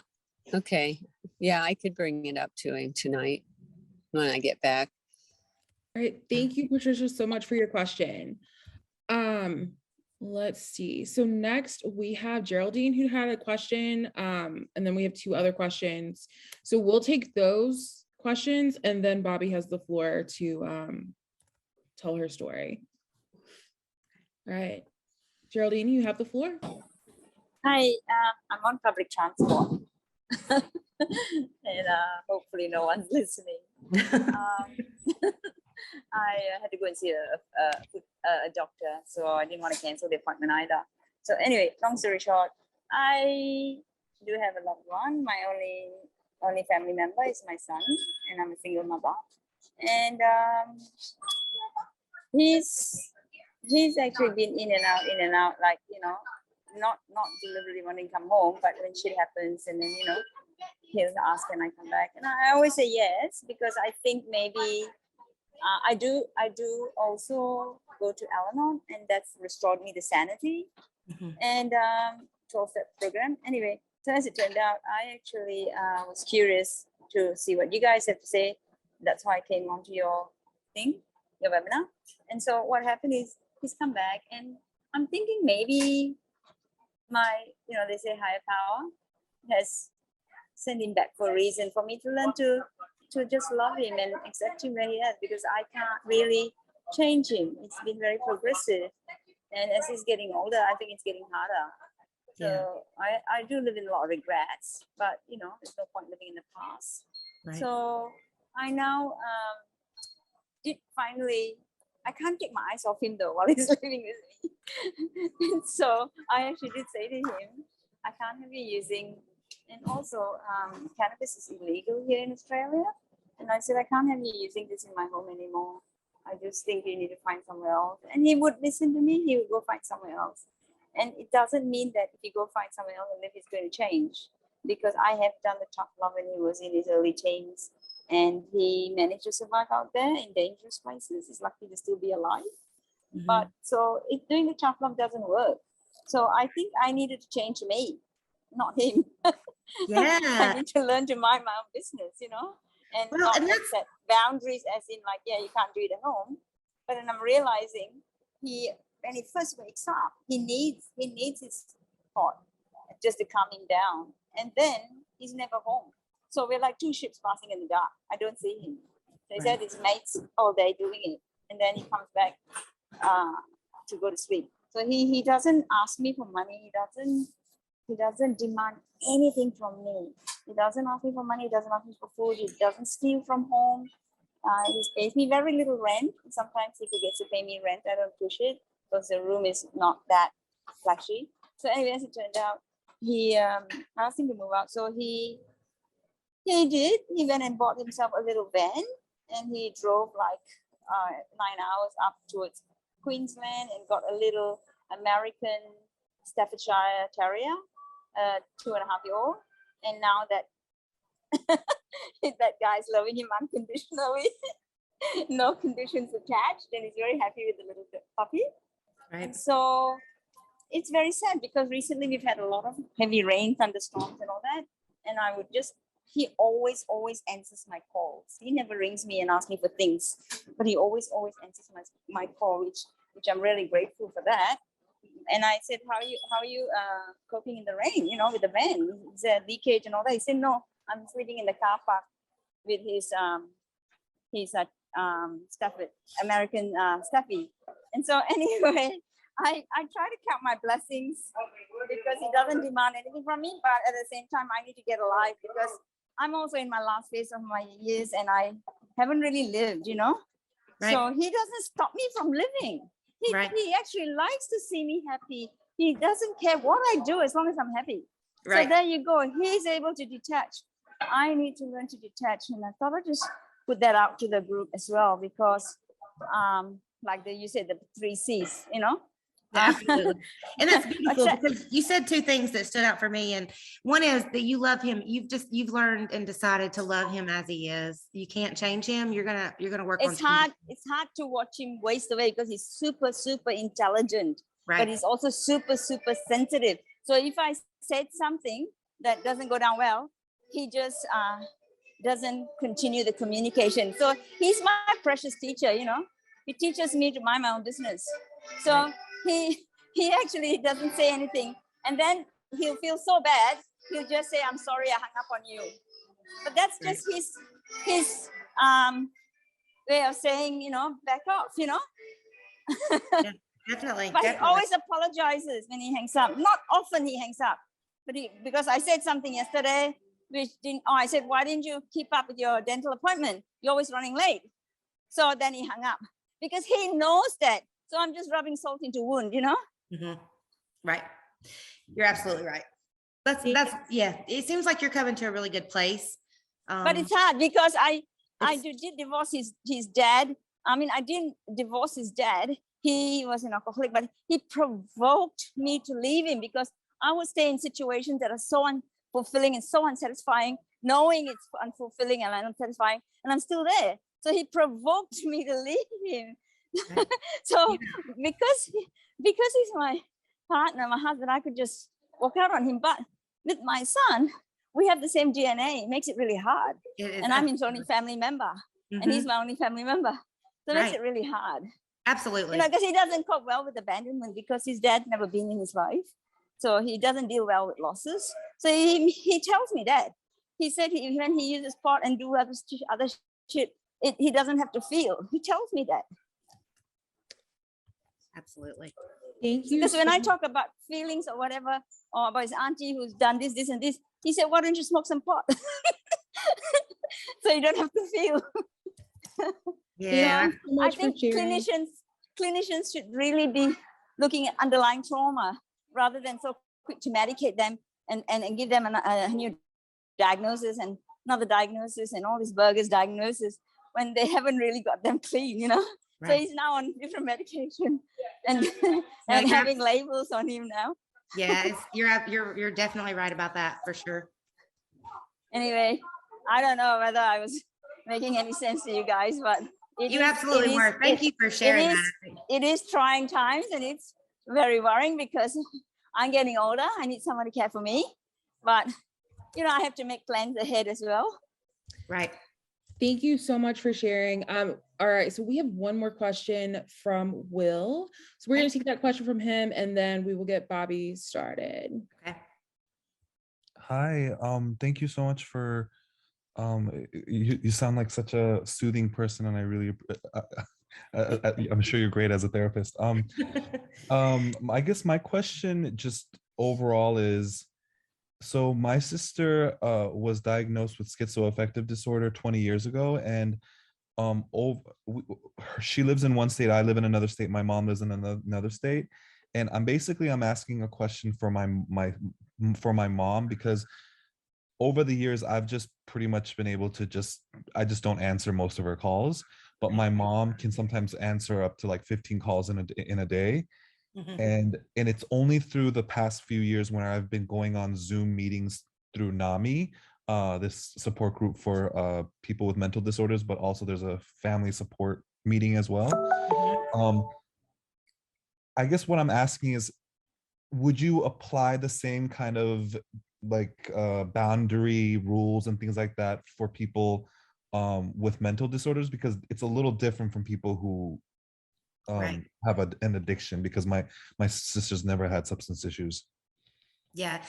Okay. Yeah, I could bring it up to him tonight when I get back. All right. Thank you, Patricia, so much for your question. Let's see. So next we have Geraldine who had a question. And then we have 2 other questions. So we'll take those questions and then Bobby has the floor to tell her story. All right. Geraldine, you have the floor. Hi, I'm on public transport. And hopefully no one's listening. I had to go and see a doctor, so I didn't want to cancel the appointment either. So anyway, long story short, I do have a loved one. My only family member is my son, and I'm a single mother. And he's actually been in and out, like, not deliberately wanting to come home, but when shit happens, and then he'll ask, can I come back? And I always say yes, because I think maybe I do also go to Al-Anon, and that's restored me the sanity. And 12-step program. Anyway, so as it turned out, I actually was curious to see what you guys have to say. That's why I came onto your webinar. And so what happened is he's come back, and I'm thinking maybe my, they say higher power has sent him back for a reason, for me to learn to just love him and accept him where he is, because I can't really change him. It's been very progressive. And as he's getting older, I think it's getting harder. So I do live in a lot of regrets, but there's no point living in the past. Right. So I now did finally, I can't take my eyes off him though while he's living with me. And so I actually did say to him, I can't have you using, and also cannabis is illegal here in Australia. And I said, I can't have you using this in my home anymore. I just think you need to find somewhere else. And he would listen to me, he would go find somewhere else. And it doesn't mean that if you go find somewhere else and live, it's going to change. Because I have done the tough love when he was in his early teens. And he managed to survive out there in dangerous places. He's lucky to still be alive. But so doing the tough love doesn't work. So I think I needed to change me, not him. Yeah. I need to learn to mind my own business, and not set boundaries as in like, yeah, you can't do it at home. But then I'm realizing when he first wakes up, he needs his pot just to calm him down. And then he's never home. So we're like 2 ships passing in the dark. I don't see him. So he's at his mates all day doing it. And then he comes back to go to sleep. So he doesn't ask me for money. He doesn't demand anything from me. He doesn't ask me for money. He doesn't ask me for food. He doesn't steal from home. He pays me very little rent. Sometimes he forgets to pay me rent. I don't push it because the room is not that flashy. So anyway, as it turned out, he asked him to move out. So he did. He went and bought himself a little van, and he drove like 9 hours up towards Queensland and got a little American Staffordshire Terrier, 2.5-year-old. And now that that guy's loving him unconditionally, no conditions attached, and he's very happy with the little puppy. Right. And so it's very sad because recently we've had a lot of heavy rain, thunderstorms and all that. And he always answers my calls. He never rings me and asks me for things, but he always answers my call, which I'm really grateful for that. And I said, how are you coping in the rain, with the van? Is there leakage and all that? He said, no, I'm sleeping in the car park with his Stafford, American Staffy. And so anyway, I try to count my blessings because he doesn't demand anything from me, but at the same time, I need to get alive because I'm also in my last phase of my years and I haven't really lived, Right. So he doesn't stop me from living. He actually likes to see me happy. He doesn't care what I do as long as I'm happy. Right. So there you go. He's able to detach. I need to learn to detach. And I thought I'd just put that out to the group as well because like you said, the 3 C's, Absolutely. And that's beautiful Except- because you said two things that stood out for me. And one is that you love him. You've learned and decided to love him as he is. You can't change him. You're gonna work on it's hard to watch him waste away because he's super intelligent, but right. he's also super sensitive. So if I said something that doesn't go down well, he just doesn't continue the communication. So he's my precious teacher, you know. He teaches me to mind my own business. So Right. he actually doesn't say anything, and then he'll feel so bad. He'll just say, "I'm sorry, I hung up on you." But that's just his way of saying, you know, back off, you know. Yeah, definitely. But he Definitely. always apologizes when he hangs up. Not often he hangs up, but because I said something yesterday, which didn't. Oh, I said, "Why didn't you keep up with your dental appointment? You're always running late." So then he hung up because he knows that. So I'm just rubbing salt into wound, you know. Mhm. Right. You're absolutely right. That's yeah. It seems like you're coming to a really good place. But it's hard because I it's- did divorce his dad. I mean, I didn't divorce his dad. He was an alcoholic, but he provoked me to leave him because I would stay in situations that are so unfulfilling and so unsatisfying, knowing it's unfulfilling and unsatisfying, and I'm still there. So he provoked me to leave him. Right. So because he's my partner, my husband, I could just walk out on him. But with my son, we have the same DNA. It makes it really hard. it is And I'm his absolutely- only family member, and Mhm. he's my only family member. So it makes Right. it really hard. Absolutely. You know, because he doesn't cope well with abandonment because his dad never been in his life. So he doesn't deal well with losses. So he tells me that. He said when he uses pot and do other shit, he doesn't have to feel. He tells me that. Absolutely. Thank you. Because when so I talk about feelings or whatever, or about his auntie who's done this, and this, he said, "Why don't you smoke some pot?" So you don't have to feel. Yeah. Thank you so I much for think sharing. clinicians should really be looking at underlying trauma rather than so quick to medicate them and give them a new diagnosis and another diagnosis and all these burgers diagnosis when they haven't really got them clean, you know. So Right. he's now on different medication and No, and you're having labels on him now. Yeah. You're definitely right about that for sure. Anyway, I don't know whether I was making any sense to you guys, but You absolutely were. Thank you for sharing that. It is trying times and it's very worrying because I'm getting older. I need someone to care for me, but you know, I have to make plans ahead as well. Right. Thank you so much for sharing. All right, so we have one more question from Will. So we're going to take that question from him and then we will get Bobby started. Okay. Hi, thank you so much for you sound like such a soothing person and I really I'm sure you're great as a therapist. I guess my question just overall is, so my sister was diagnosed with schizoaffective disorder 20 years ago, and she lives in one state, I live in another state, my mom lives in another state, and I'm asking a question for my mom, because over the years I've just pretty much been able to I just don't answer most of her calls, but my mom can sometimes answer up to like 15 calls in a day. Mhm. And it's only through the past few years when I've been going on Zoom meetings through NAMI, this support group for people with mental disorders, but also there's a family support meeting as well. I guess what I'm asking is, would you apply the same kind of like boundary rules and things like that for people with mental disorders? Because it's a little different from people who Right. have an addiction, because my sister's never had substance issues. Yeah.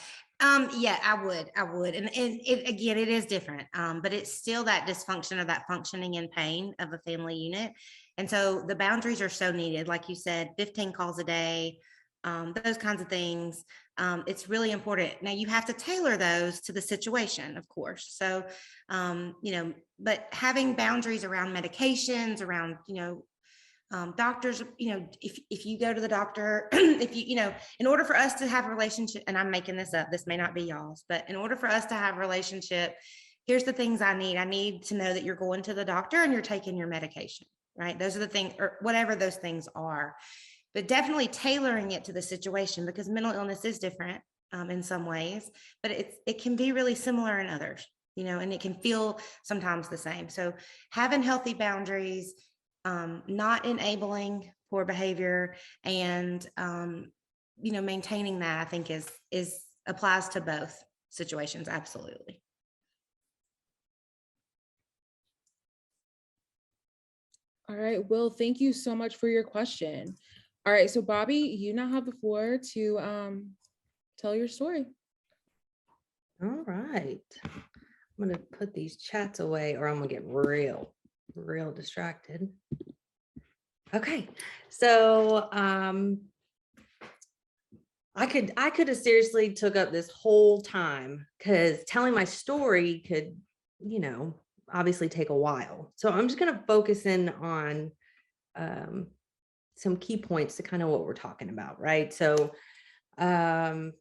Yeah, I would. And it, again, it is different. But it's still that dysfunction or that functioning in pain of a family unit. And so the boundaries are so needed. Like you said, 15 calls a day, those kinds of things. It's really important. Now you have to tailor those to the situation, of course. So, you know, but having boundaries around medications, around, you know, doctors, you know, if you go to the doctor, if you know, in order for us to have a relationship, and I'm making this up, this may not be y'all's, but in order for us to have a relationship, here's the things I need to know that you're going to the doctor and you're taking your medication, right? Those are the things, or whatever those things are. but definitely tailoring it to the situation, because mental illness is different in some ways, but it can be really similar in others, and it can feel sometimes the same. So having healthy boundaries, not enabling poor behavior, and maintaining that, I think is applies to both situations. Absolutely. All right, Will, thank you so much for your question. All right, so Bobby, you now have the floor to tell your story. All right. I'm gonna put these chats away or I'm gonna get real distracted. Okay, so I could have seriously took up this whole time, because telling my story could, obviously take a while. So I'm just gonna focus in on some key points to kind of what we're talking about, right? So I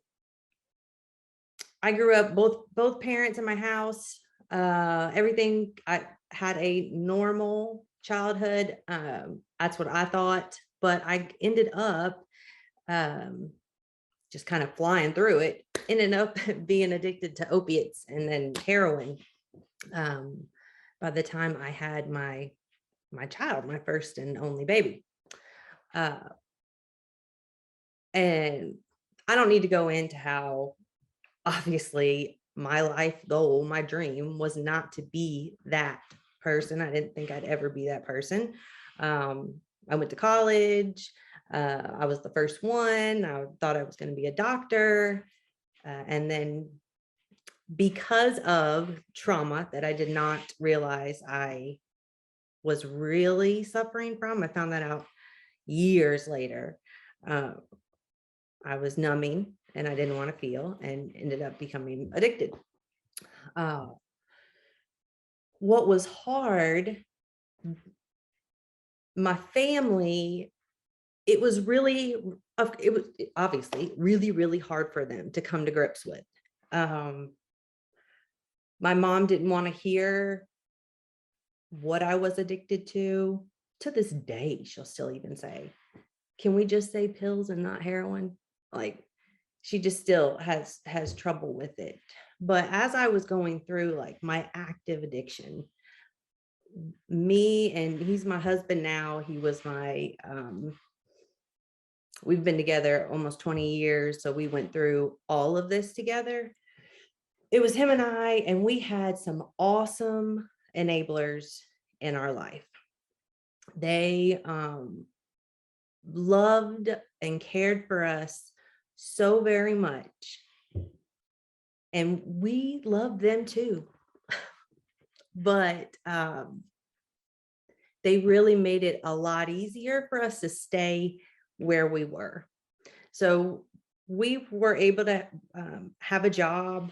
grew up both parents in my house. Everything, I had a normal childhood. That's what I thought, but I ended up just kind of flying through it. Ended up being addicted to opiates and then heroin. By the time I had my child, my first and only baby. And I don't need to go into how, obviously, my life goal, my dream was not to be that person. I didn't think I'd ever be that person. I went to college. I was the first one. I thought I was going to be a doctor. And then because of trauma that I did not realize I was really suffering from, I found that out years later. I was numbing and I didn't want to feel, and ended up becoming addicted. What was hard, my family, it was obviously really, really hard for them to come to grips with. My mom didn't want to hear what I was addicted to. To this day, she'll still even say, can we just say pills and not heroin? Like, she just still has trouble with it. But as I was going through like my active addiction, me, and he's my husband now, he was my, we've been together almost 20 years. So we went through all of this together. It was him and I, and we had some awesome enablers in our life. They loved and cared for us so very much. And we loved them too. But they really made it a lot easier for us to stay where we were. So we were able to have a job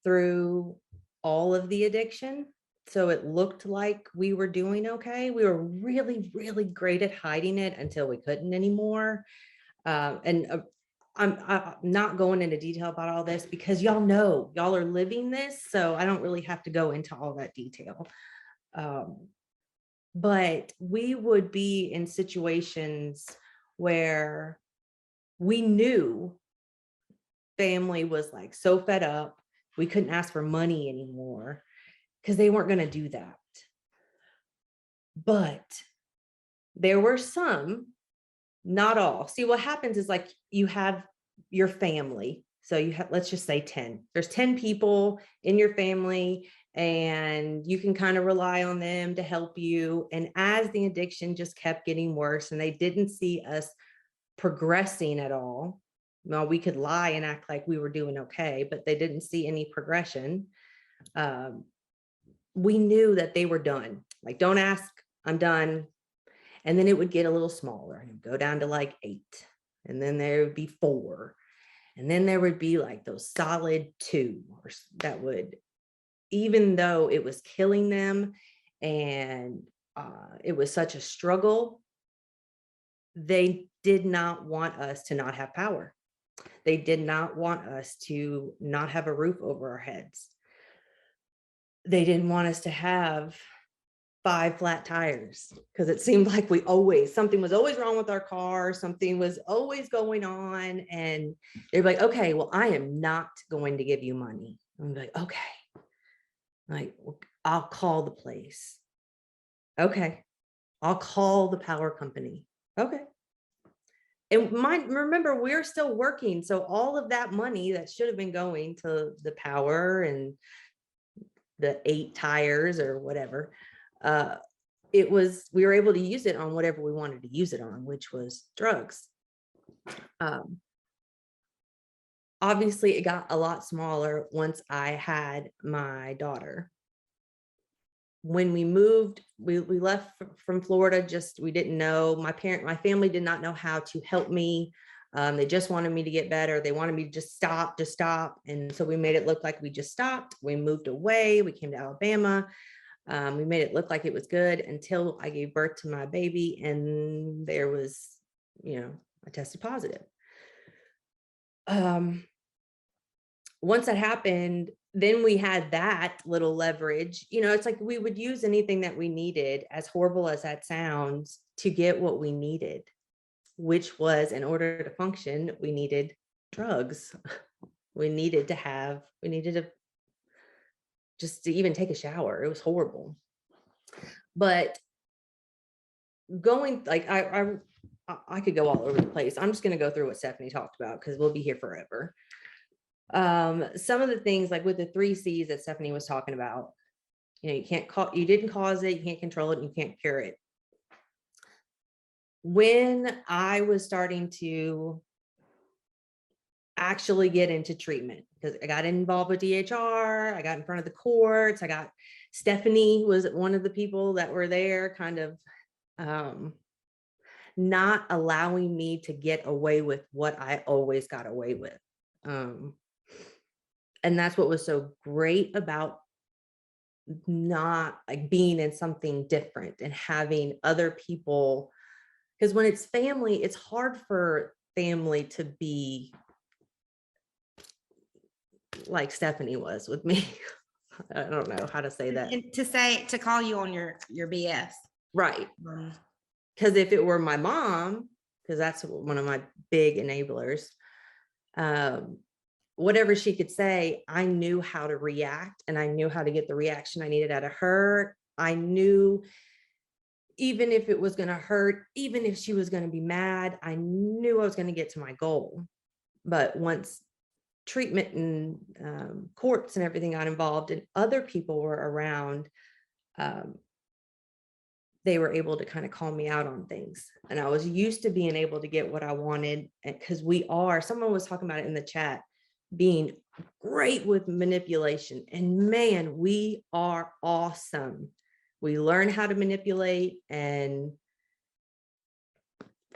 through all of the addiction. So it looked like we were doing okay. We were really, really great at hiding it until we couldn't anymore. I'm not going into detail about all this because y'all are living this. So I don't really have to go into all that detail. But we would be in situations where we knew family was like so fed up, we couldn't ask for money anymore because they weren't going to do that. But there were some, not all. See, what happens is like you have your family. So you have, let's just say 10. There's 10 people in your family and you can kind of rely on them to help you. And as the addiction just kept getting worse and they didn't see us progressing at all, well, we could lie and act like we were doing okay, but they didn't see any progression. We knew that they were done. Like, don't ask, I'm done. And then it would get a little smaller and go down to like 8. And then there would be 4. And then there would be like those solid 2 that would, even though it was killing them and it was such a struggle, they did not want us to not have power. They did not want us to not have a roof over our heads. They didn't want us to have 5 flat tires because it seemed like something was always wrong with our car, something was always going on. And they're like, okay, well, I am not going to give you money. I'm like, okay. Like, I'll call the place. Okay. I'll call the power company. Okay. And remember, we're still working. So all of that money that should have been going to the power and the 8 tires or whatever, we were able to use it on whatever we wanted to use it on, which was drugs. Obviously, it got a lot smaller once I had my daughter. When we moved, we left from Florida, we didn't know, my family did not know how to help me. They just wanted me to get better. They wanted me to just stop. And so we made it look like we just stopped. We moved away. We came to Alabama. We made it look like it was good until I gave birth to my baby, and there was, I tested positive. Once that happened, then we had that little leverage. It's like we would use anything that we needed, as horrible as that sounds, to get what we needed, which was, in order to function, we needed drugs. We needed to just to even take a shower. It was horrible. But going, like, I could go all over the place. I'm just going to go through what Stephanie talked about because we'll be here forever. Some of the things, like with the 3 C's that Stephanie was talking about, you didn't cause it, you can't control it, and you can't cure it. When I was starting to actually get into treatment, because I got involved with DHR, I got in front of the courts, Stephanie was one of the people that were there, kind of not allowing me to get away with what I always got away with. And that's what was so great about not like being in something different and having other people, because when it's family, it's hard for family to be like Stephanie was with me. I don't know how to say that. And to call you on your BS. Right. Because if it were my mom, because that's one of my big enablers, whatever she could say, I knew how to react, and I knew how to get the reaction I needed out of her. I knew even if it was going to hurt, even if she was going to be mad, I knew I was going to get to my goal. But once treatment and courts and everything got involved and other people were around, they were able to kind of call me out on things. And I was used to being able to get what I wanted, because someone was talking about it in the chat, being great with manipulation. And man, we are awesome. We learn how to manipulate, and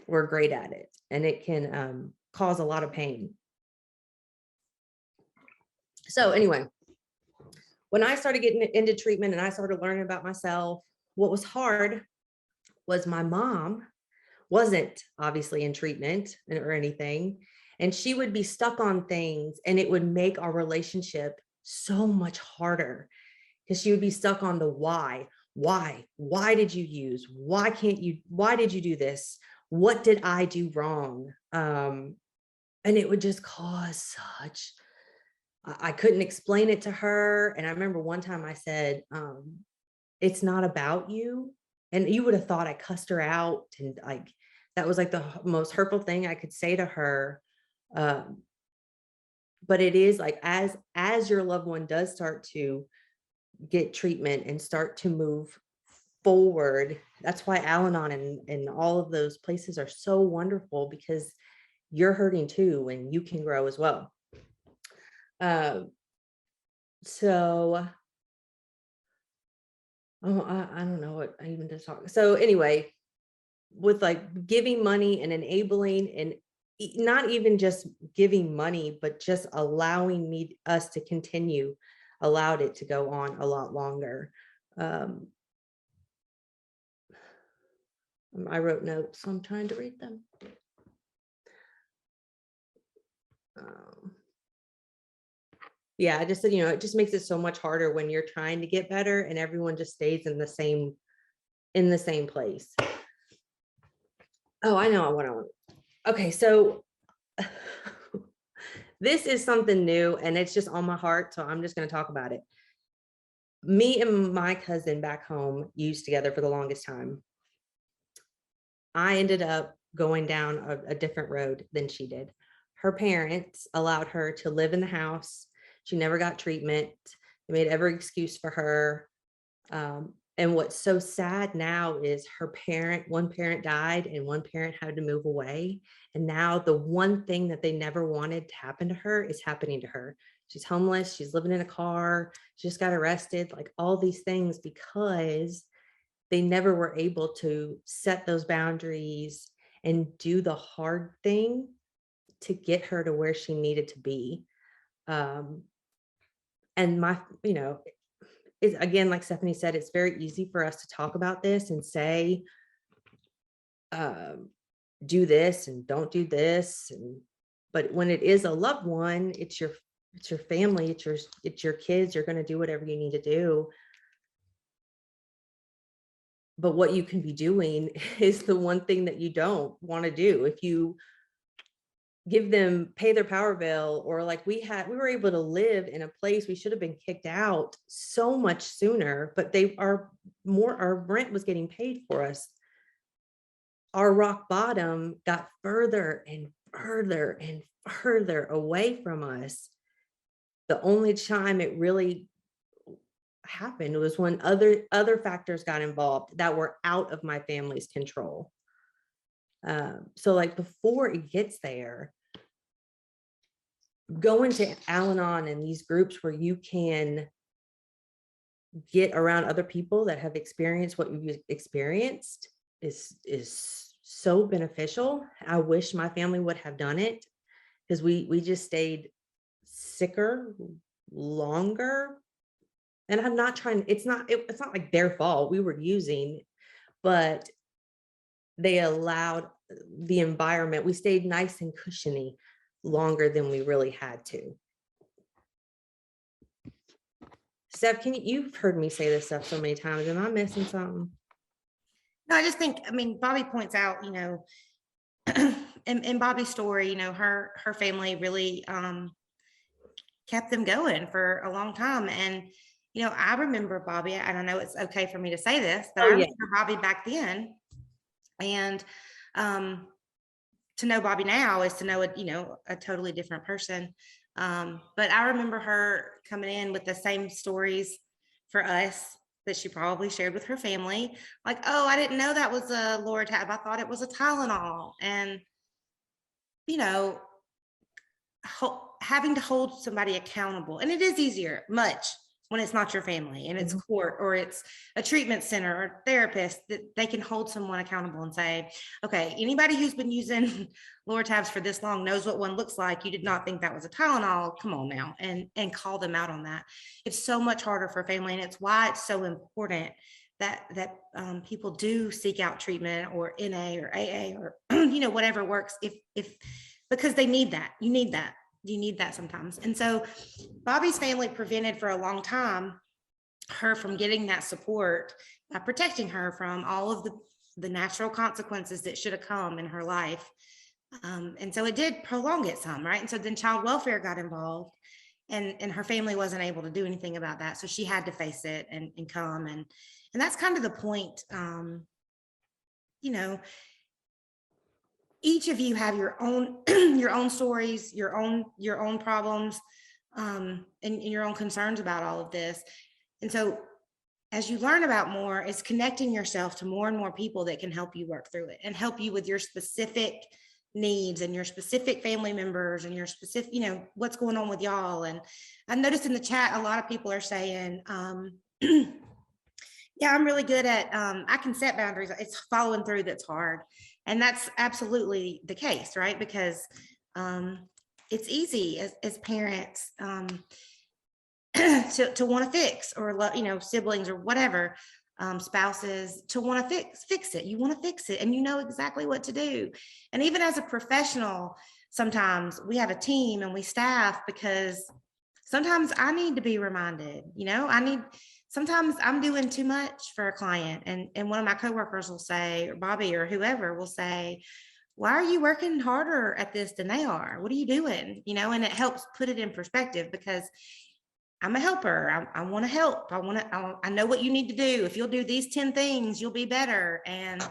we're great at it. And it can cause a lot of pain. So anyway, when I started getting into treatment and I started learning about myself, what was hard was my mom wasn't obviously in treatment or anything. And she would be stuck on things, and it would make our relationship so much harder, because she would be stuck on the why did you use? Why did you do this? What did I do wrong? And it would just cause I couldn't explain it to her. And I remember one time I said, it's not about you. And you would have thought I cussed her out, and like, that was like the most hurtful thing I could say to her. But it is like, as your loved one does start to get treatment and start to move forward, that's why Al-Anon and all of those places are so wonderful, because you're hurting too, and you can grow as well. So I don't know what I even just talk. So anyway, with like giving money and enabling, and not even just giving money, but just allowing us to continue, allowed it to go on a lot longer. I wrote notes, so I'm trying to read them. Yeah, I just said, it just makes it so much harder when you're trying to get better and everyone just stays in the same in the same place. Oh, I know what I want. Okay, so this is something new and it's just on my heart, so I'm just going to talk about it. Me and my cousin back home used together for the longest time. I ended up going down a different road than she did. Her parents allowed her to live in the house. She never got treatment. They made every excuse for her. And what's so sad now is one parent died and one parent had to move away. And now the one thing that they never wanted to happen to her is happening to her. She's homeless. She's living in a car. She just got arrested, like all these things because they never were able to set those boundaries and do the hard thing to get her to where she needed to be. And it's, again, like Stephanie said, it's very easy for us to talk about this and say, do this and don't do this. But when it is a loved one, it's your family, it's your kids, you're going to do whatever you need to do. But what you can be doing is the one thing that you don't want to do. If you pay their power bill, or like we were able to live in a place, we should have been kicked out so much sooner, but our rent was getting paid for us. Our rock bottom got further and further and further away from us. The only time it really happened was when other factors got involved that were out of my family's control. So like before it gets there, go into Al-Anon and these groups where you can get around other people that have experienced what you've experienced is so beneficial. I wish my family would have done it because we just stayed sicker longer. And I'm not trying, it's not like their fault. We were using, but they allowed the environment. We stayed nice and cushiony longer than we really had to. Steph, you've heard me say this stuff so many times. Am I missing something? No, I just think, Bobby points out, in Bobby's story, her family really kept them going for a long time. And, I remember Bobby, and I know it's okay for me to say this, but I remember Bobby back then. And to know Bobby now is to know a totally different person. But I remember her coming in with the same stories for us that she probably shared with her family. Like, oh, I didn't know that was a Loratab. I thought it was a Tylenol. And, having to hold somebody accountable. And it is easier, much, when it's not your family and it's court or it's a treatment center or therapist, that they can hold someone accountable and say, okay, anybody who's been using Loratabs for this long knows what one looks like. You did not think that was a Tylenol. Come on now, and call them out on that. It's so much harder for family, and it's why it's so important that people do seek out treatment or NA or AA or whatever works. If because they need that. You need that sometimes. And so Bobby's family prevented for a long time her from getting that support by protecting her from all of the natural consequences that should have come in her life. And so it did prolong it some, right? And so then child welfare got involved, and her family wasn't able to do anything about that. So she had to face it and come. And that's kind of the point. Each of you have your own your own stories, your own problems, and your own concerns about all of this. And so as you learn about more, it's connecting yourself to more and more people that can help you work through it and help you with your specific needs and your specific family members and your specific, what's going on with y'all. And I noticed in the chat, a lot of people are saying, yeah, I'm really good at, I can set boundaries. It's following through that's hard. And that's absolutely the case, right? Because it's easy as parents to want to fix, or, siblings or whatever, spouses, to want to fix it. You want to fix it and you know exactly what to do. And even as a professional, sometimes we have a team and we staff, because sometimes I need to be reminded, I need sometimes I'm doing too much for a client, and one of my coworkers will say, or Bobby or whoever will say, why are you working harder at this than they are? What are you doing? And it helps put it in perspective, because I'm a helper. I want to help. I know what you need to do. If you'll do these 10 things, you'll be better. And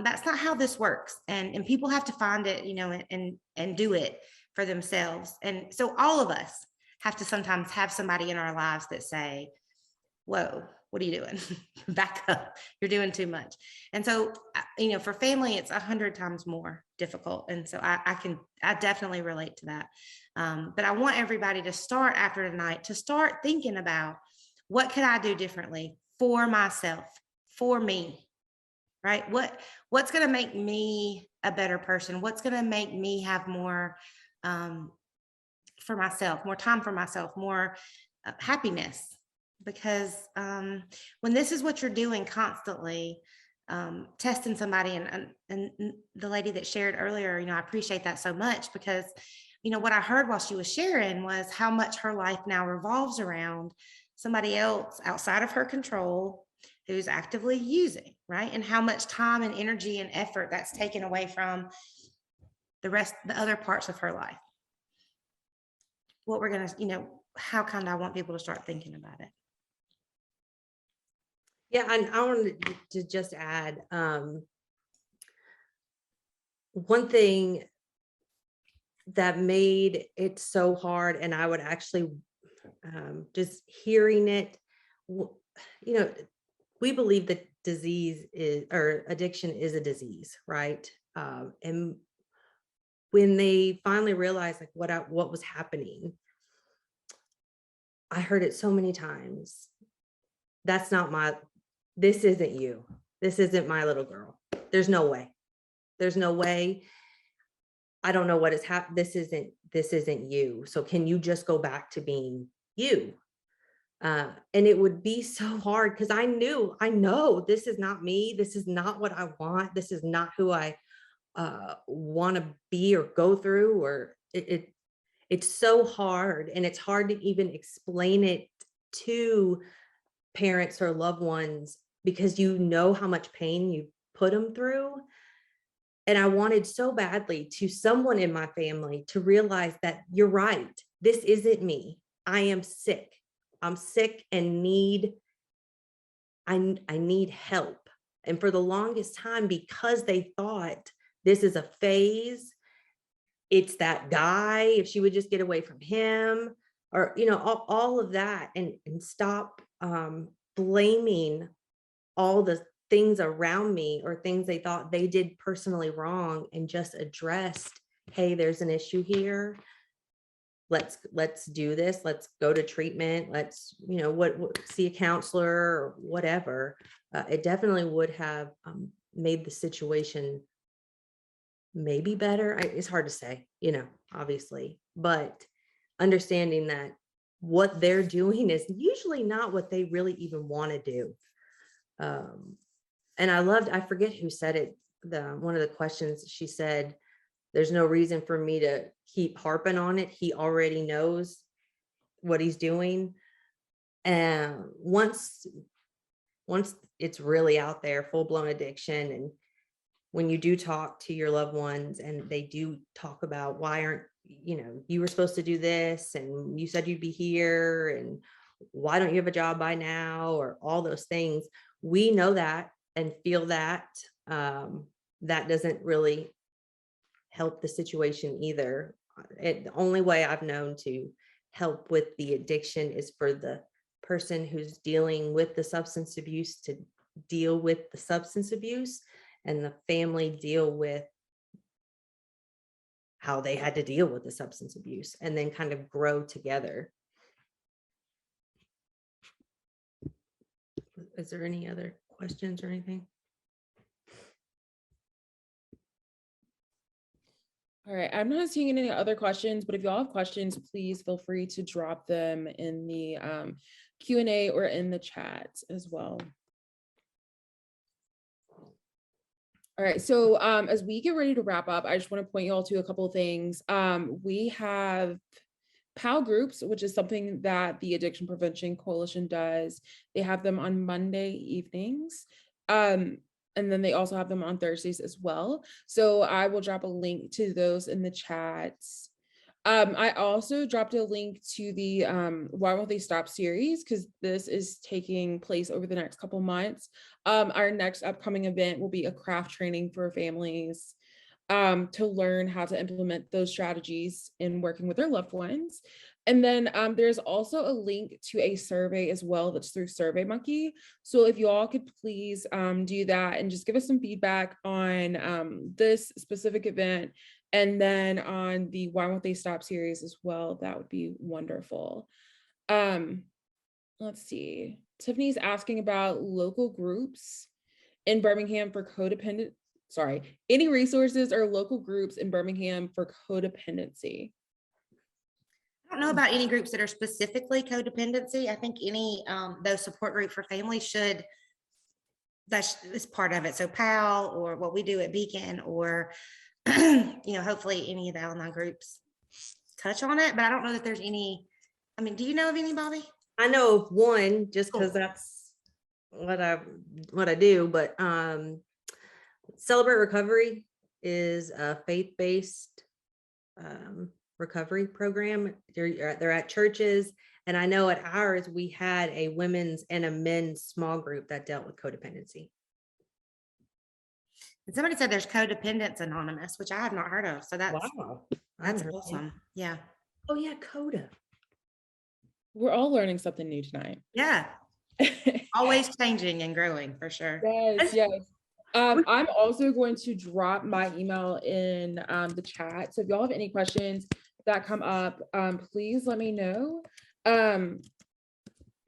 that's not how this works. And people have to find it, and do it for themselves. And so all of us have to sometimes have somebody in our lives that say, whoa, what are you doing? Back up. You're doing too much. And so, for family, it's 100 times more difficult. And so I definitely relate to that. But I want everybody to start after tonight, to start thinking about, what could I do differently for myself, for me, right? What's going to make me a better person? What's going to make me have more for myself, more time for myself, more happiness? Because when this is what you're doing constantly, testing somebody, and the lady that shared earlier, I appreciate that so much, because what I heard while she was sharing was how much her life now revolves around somebody else outside of her control who's actively using, right? And how much time and energy and effort that's taken away from the other parts of her life. What we're gonna, how kind of I want people to start thinking about it. Yeah, and I wanted to just add one thing that made it so hard, and I would actually just hearing it, we believe that disease is, or addiction is a disease, right? And when they finally realized like what was happening, I heard it so many times. This isn't you. This isn't my little girl. There's no way. There's no way. I don't know what has happened. This isn't you. So can you just go back to being you? And it would be so hard, because I know this is not me. This is not what I want. This is not who I want to be or go through, or it's so hard. And it's hard to even explain it to parents or loved ones, because you know how much pain you put them through. And I wanted so badly to someone in my family to realize that you're right. This isn't me. I am sick. I'm sick and I need help. And for the longest time, because they thought this is a phase, it's that guy, if she would just get away from him, or, all of that, and stop blaming all the things around me or things they thought they did personally wrong, and just addressed, hey, there's an issue here. Let's do this. Let's go to treatment. Let's, see a counselor or whatever. It definitely would have made the situation maybe better. It's hard to say, obviously, but understanding that what they're doing is usually not what they really even want to do. And I forget who said it, one of the questions, she said, there's no reason for me to keep harping on it. He already knows what he's doing. And once it's really out there, full-blown addiction, and when you do talk to your loved ones and they do talk about, why aren't, you were supposed to do this, and you said you'd be here, and why don't you have a job by now, or all those things, we know that and feel that. That doesn't really help the situation either. The only way I've known to help with the addiction is for the person who's dealing with the substance abuse to deal with the substance abuse, and the family deal with how they had to deal with the substance abuse, and then kind of grow together. Is there any other questions or anything? All right, I'm not seeing any other questions, but if y'all have questions, please feel free to drop them in the Q&A or in the chat as well. All right, so as we get ready to wrap up, I just want to point you all to a couple of things. We have PAL groups, which is something that the Addiction Prevention Coalition does. They have them on Monday evenings. And then they also have them on Thursdays as well. So I will drop a link to those in the chats. I also dropped a link to the Why Won't They Stop series, because this is taking place over the next couple months. Our next upcoming event will be a craft training for families to learn how to implement those strategies in working with their loved ones. And then there's also a link to a survey as well that's through SurveyMonkey. So if you all could please do that and just give us some feedback on this specific event, and then on the Why Won't They Stop series as well, that would be wonderful. Let's see. Tiffany's asking about local groups in Birmingham for codependent, any resources or local groups in Birmingham for codependency. I don't know about any groups that are specifically codependency. I think any those support group for families should, that's part of it. So PAL or what we do at Beacon, or hopefully any of the Al-Anon groups touch on it, but I don't know that there's any. I mean, do you know of any, Bobby? I know of one, just because Cool. that's what I do, but Celebrate Recovery is a faith-based recovery program. They're at churches, and I know at ours we had a women's and a men's small group that dealt with codependency. And somebody said there's Codependence Anonymous, which I have not heard of. So that's Wow, awesome. Yeah. Oh yeah, Coda. We're all learning something new tonight. Yeah. Always changing and growing, for sure. Yes. I'm also going to drop my email in the chat. So if y'all have any questions that come up, please let me know.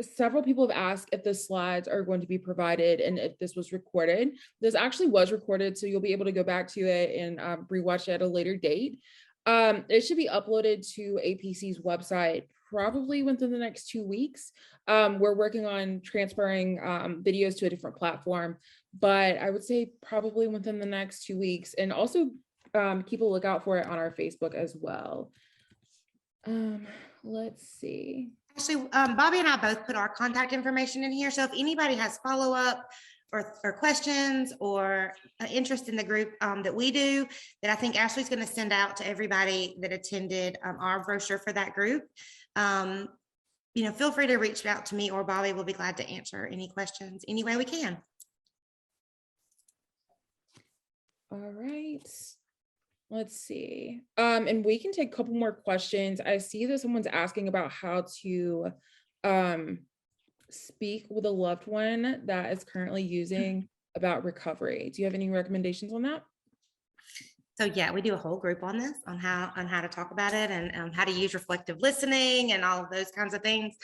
Several people have asked if the slides are going to be provided and if this was recorded. This actually was recorded, so you'll be able to go back to it and rewatch it at a later date. It should be uploaded to APC's website probably within the next 2 weeks. We're working on transferring videos to a different platform, but I would say probably within the next 2 weeks, and also keep a lookout for it on our Facebook as well. Let's see. Actually, Bobby and I both put our contact information in here. So if anybody has follow-up or questions or interest in the group that we do, that I think Ashley's going to send out to everybody that attended our brochure for that group, feel free to reach out to me or Bobby. We'll be glad to answer any questions any way we can. All right. Let's see. And we can take a couple more questions. I see that someone's asking about how to speak with a loved one that is currently using about recovery. Do you have any recommendations on that? So yeah, we do a whole group on this, on how to talk about it, and how to use reflective listening and all of those kinds of things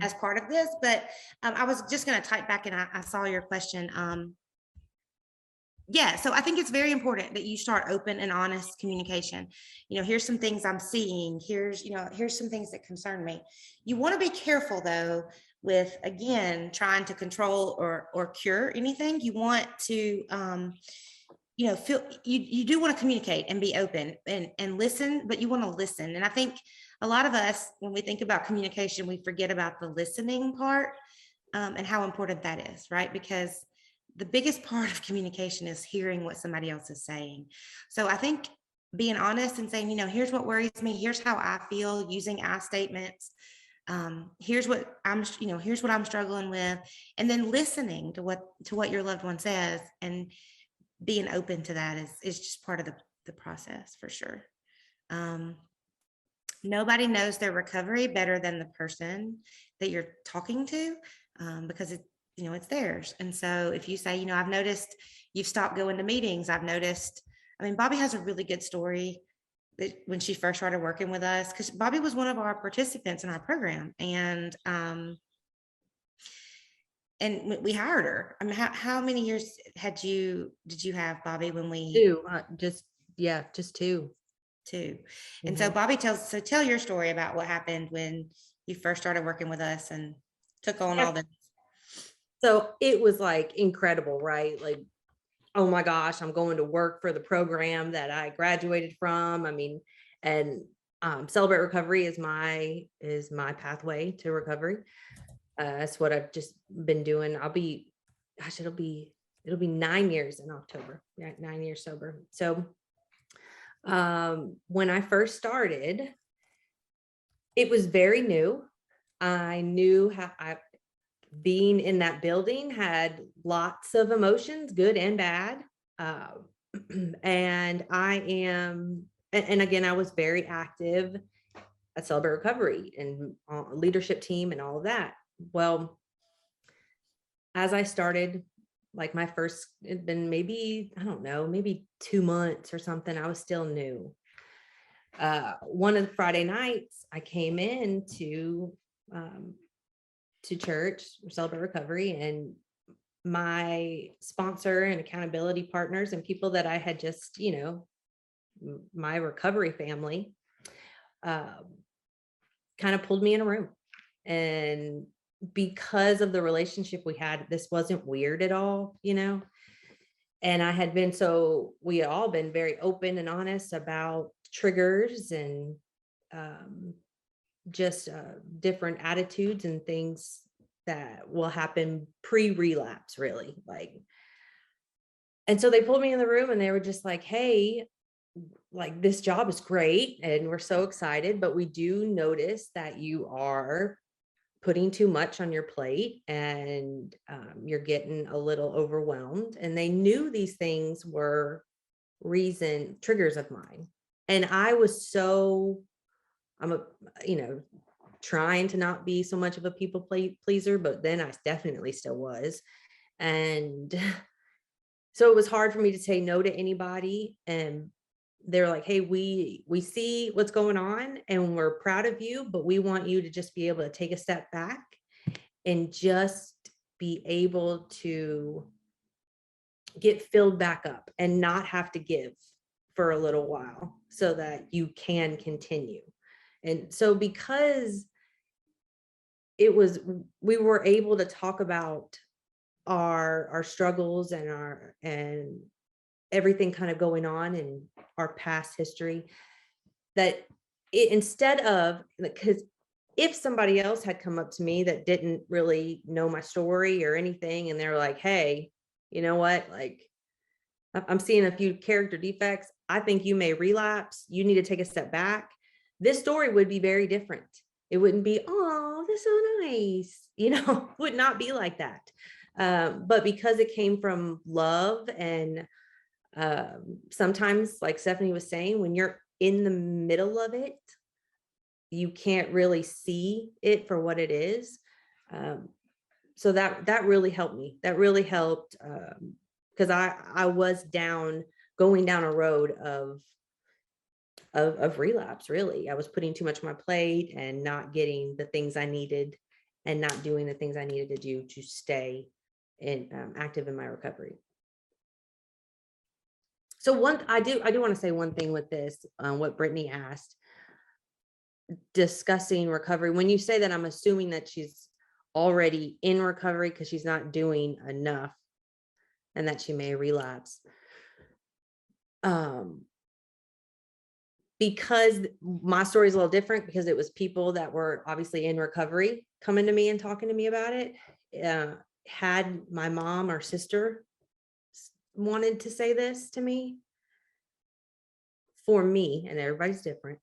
as part of this. But I was just going to type back, and I saw your question. Yeah, so I think it's very important that you start open and honest communication. Here's some things I'm seeing. Here's some things that concern me. You want to be careful though with, again, trying to control or cure anything. You want to feel you do want to communicate and be open and listen, but you want to listen. And I think a lot of us, when we think about communication, we forget about the listening part and how important that is, right? Because the biggest part of communication is hearing what somebody else is saying. So I think being honest and saying, here's what worries me, here's how I feel, using I statements. Here's what I'm struggling with, and then listening to what your loved one says and being open to that is just part of the process, for sure. Nobody knows their recovery better than the person that you're talking to, because it's theirs. And so if you say, I've noticed you've stopped going to meetings, I've noticed, Bobby has a really good story that when she first started working with us, because Bobby was one of our participants in our program, and we hired her. How many years did you have, Bobby, when we? 2, just 2. 2. And so Bobby tell your story about what happened when you first started working with us and took on all this. So it was like incredible, right? Like, oh my gosh, I'm going to work for the program that I graduated from. And Celebrate Recovery is my pathway to recovery. That's what I've just been doing. It'll be 9 years in October. Yeah, 9 years sober. So when I first started, it was very new. I knew how being in that building had lots of emotions, good and bad. And and again, I was very active at Celebrate Recovery and leadership team and all of that. Well, as I started, like my first, it'd been maybe, I don't know, maybe 2 months or something. I was still new. One of the Friday nights I came in to church, Celebrate Recovery, and my sponsor and accountability partners and people that I had just, my recovery family, kind of pulled me in a room. And because of the relationship we had, this wasn't weird at all, and we had all been very open and honest about triggers and just different attitudes and things that will happen pre-relapse, really. And so they pulled me in the room and they were just like, hey, like, this job is great and we're so excited, but we do notice that you are putting too much on your plate and you're getting a little overwhelmed. And they knew these things were triggers of mine. And I was trying to not be so much of a people pleaser, but then I definitely still was. And so it was hard for me to say no to anybody. And they're like, hey, we see what's going on and we're proud of you, but we want you to just be able to take a step back and just be able to get filled back up and not have to give for a little while so that you can continue. And so because we were able to talk about our struggles and everything kind of going on in our past history, that instead of, because if somebody else had come up to me that didn't really know my story or anything, and they're like, hey, you know what, like, I'm seeing a few character defects, I think you may relapse, you need to take a step back, this story would be very different. It wouldn't be, oh, that's so nice, would not be like that. But because it came from love and sometimes, like Stephanie was saying, when you're in the middle of it, you can't really see it for what it is. So that really helped me. That really helped because I was going down a road of relapse. Really, I was putting too much on my plate and not getting the things I needed and not doing the things I needed to do to stay active in my recovery. So I do want to say one thing with this, what Brittany asked, discussing recovery. When you say that, I'm assuming that she's already in recovery because she's not doing enough and that she may relapse. Because my story is a little different, because it was people that were obviously in recovery coming to me and talking to me about it. Had my mom or sister wanted to say this to me, for me, and everybody's different,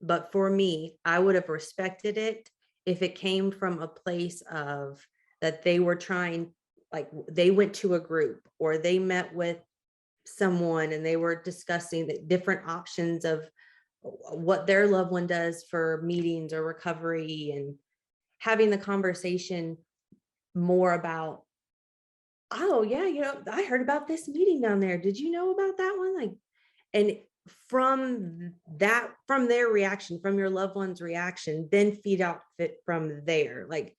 but for me, I would have respected it if it came from a place of that they were trying, like they went to a group or they met with someone and they were discussing the different options of what their loved one does for meetings or recovery, and having the conversation more about, oh yeah, I heard about this meeting down there. Did you know about that one? Like, and from their reaction, from your loved one's reaction, then feed out it from there. Like,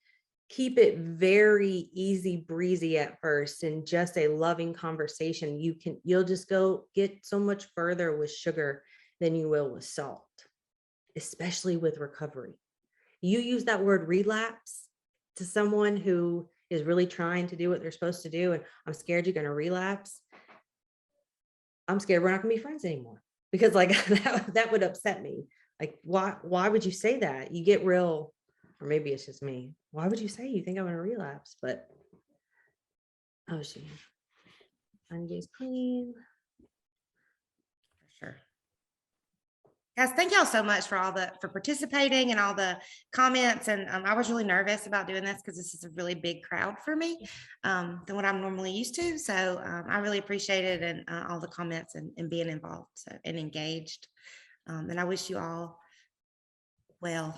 keep it very easy breezy at first and just a loving conversation. You'll just go get so much further with sugar than you will with salt, especially with recovery. You use that word relapse to someone who is really trying to do what they're supposed to do, and I'm scared you're going to relapse. I'm scared we're not going to be friends anymore, because like that would upset me. Like, why would you say that? You get real, or maybe it's just me. Why would you say you think I'm gonna relapse? But oh, she 90 days clean. For sure. Guys, thank y'all so much for participating and all the comments. And I was really nervous about doing this because this is a really big crowd for me than what I'm normally used to. So I really appreciated and all the comments and being involved and engaged. And I wish you all well.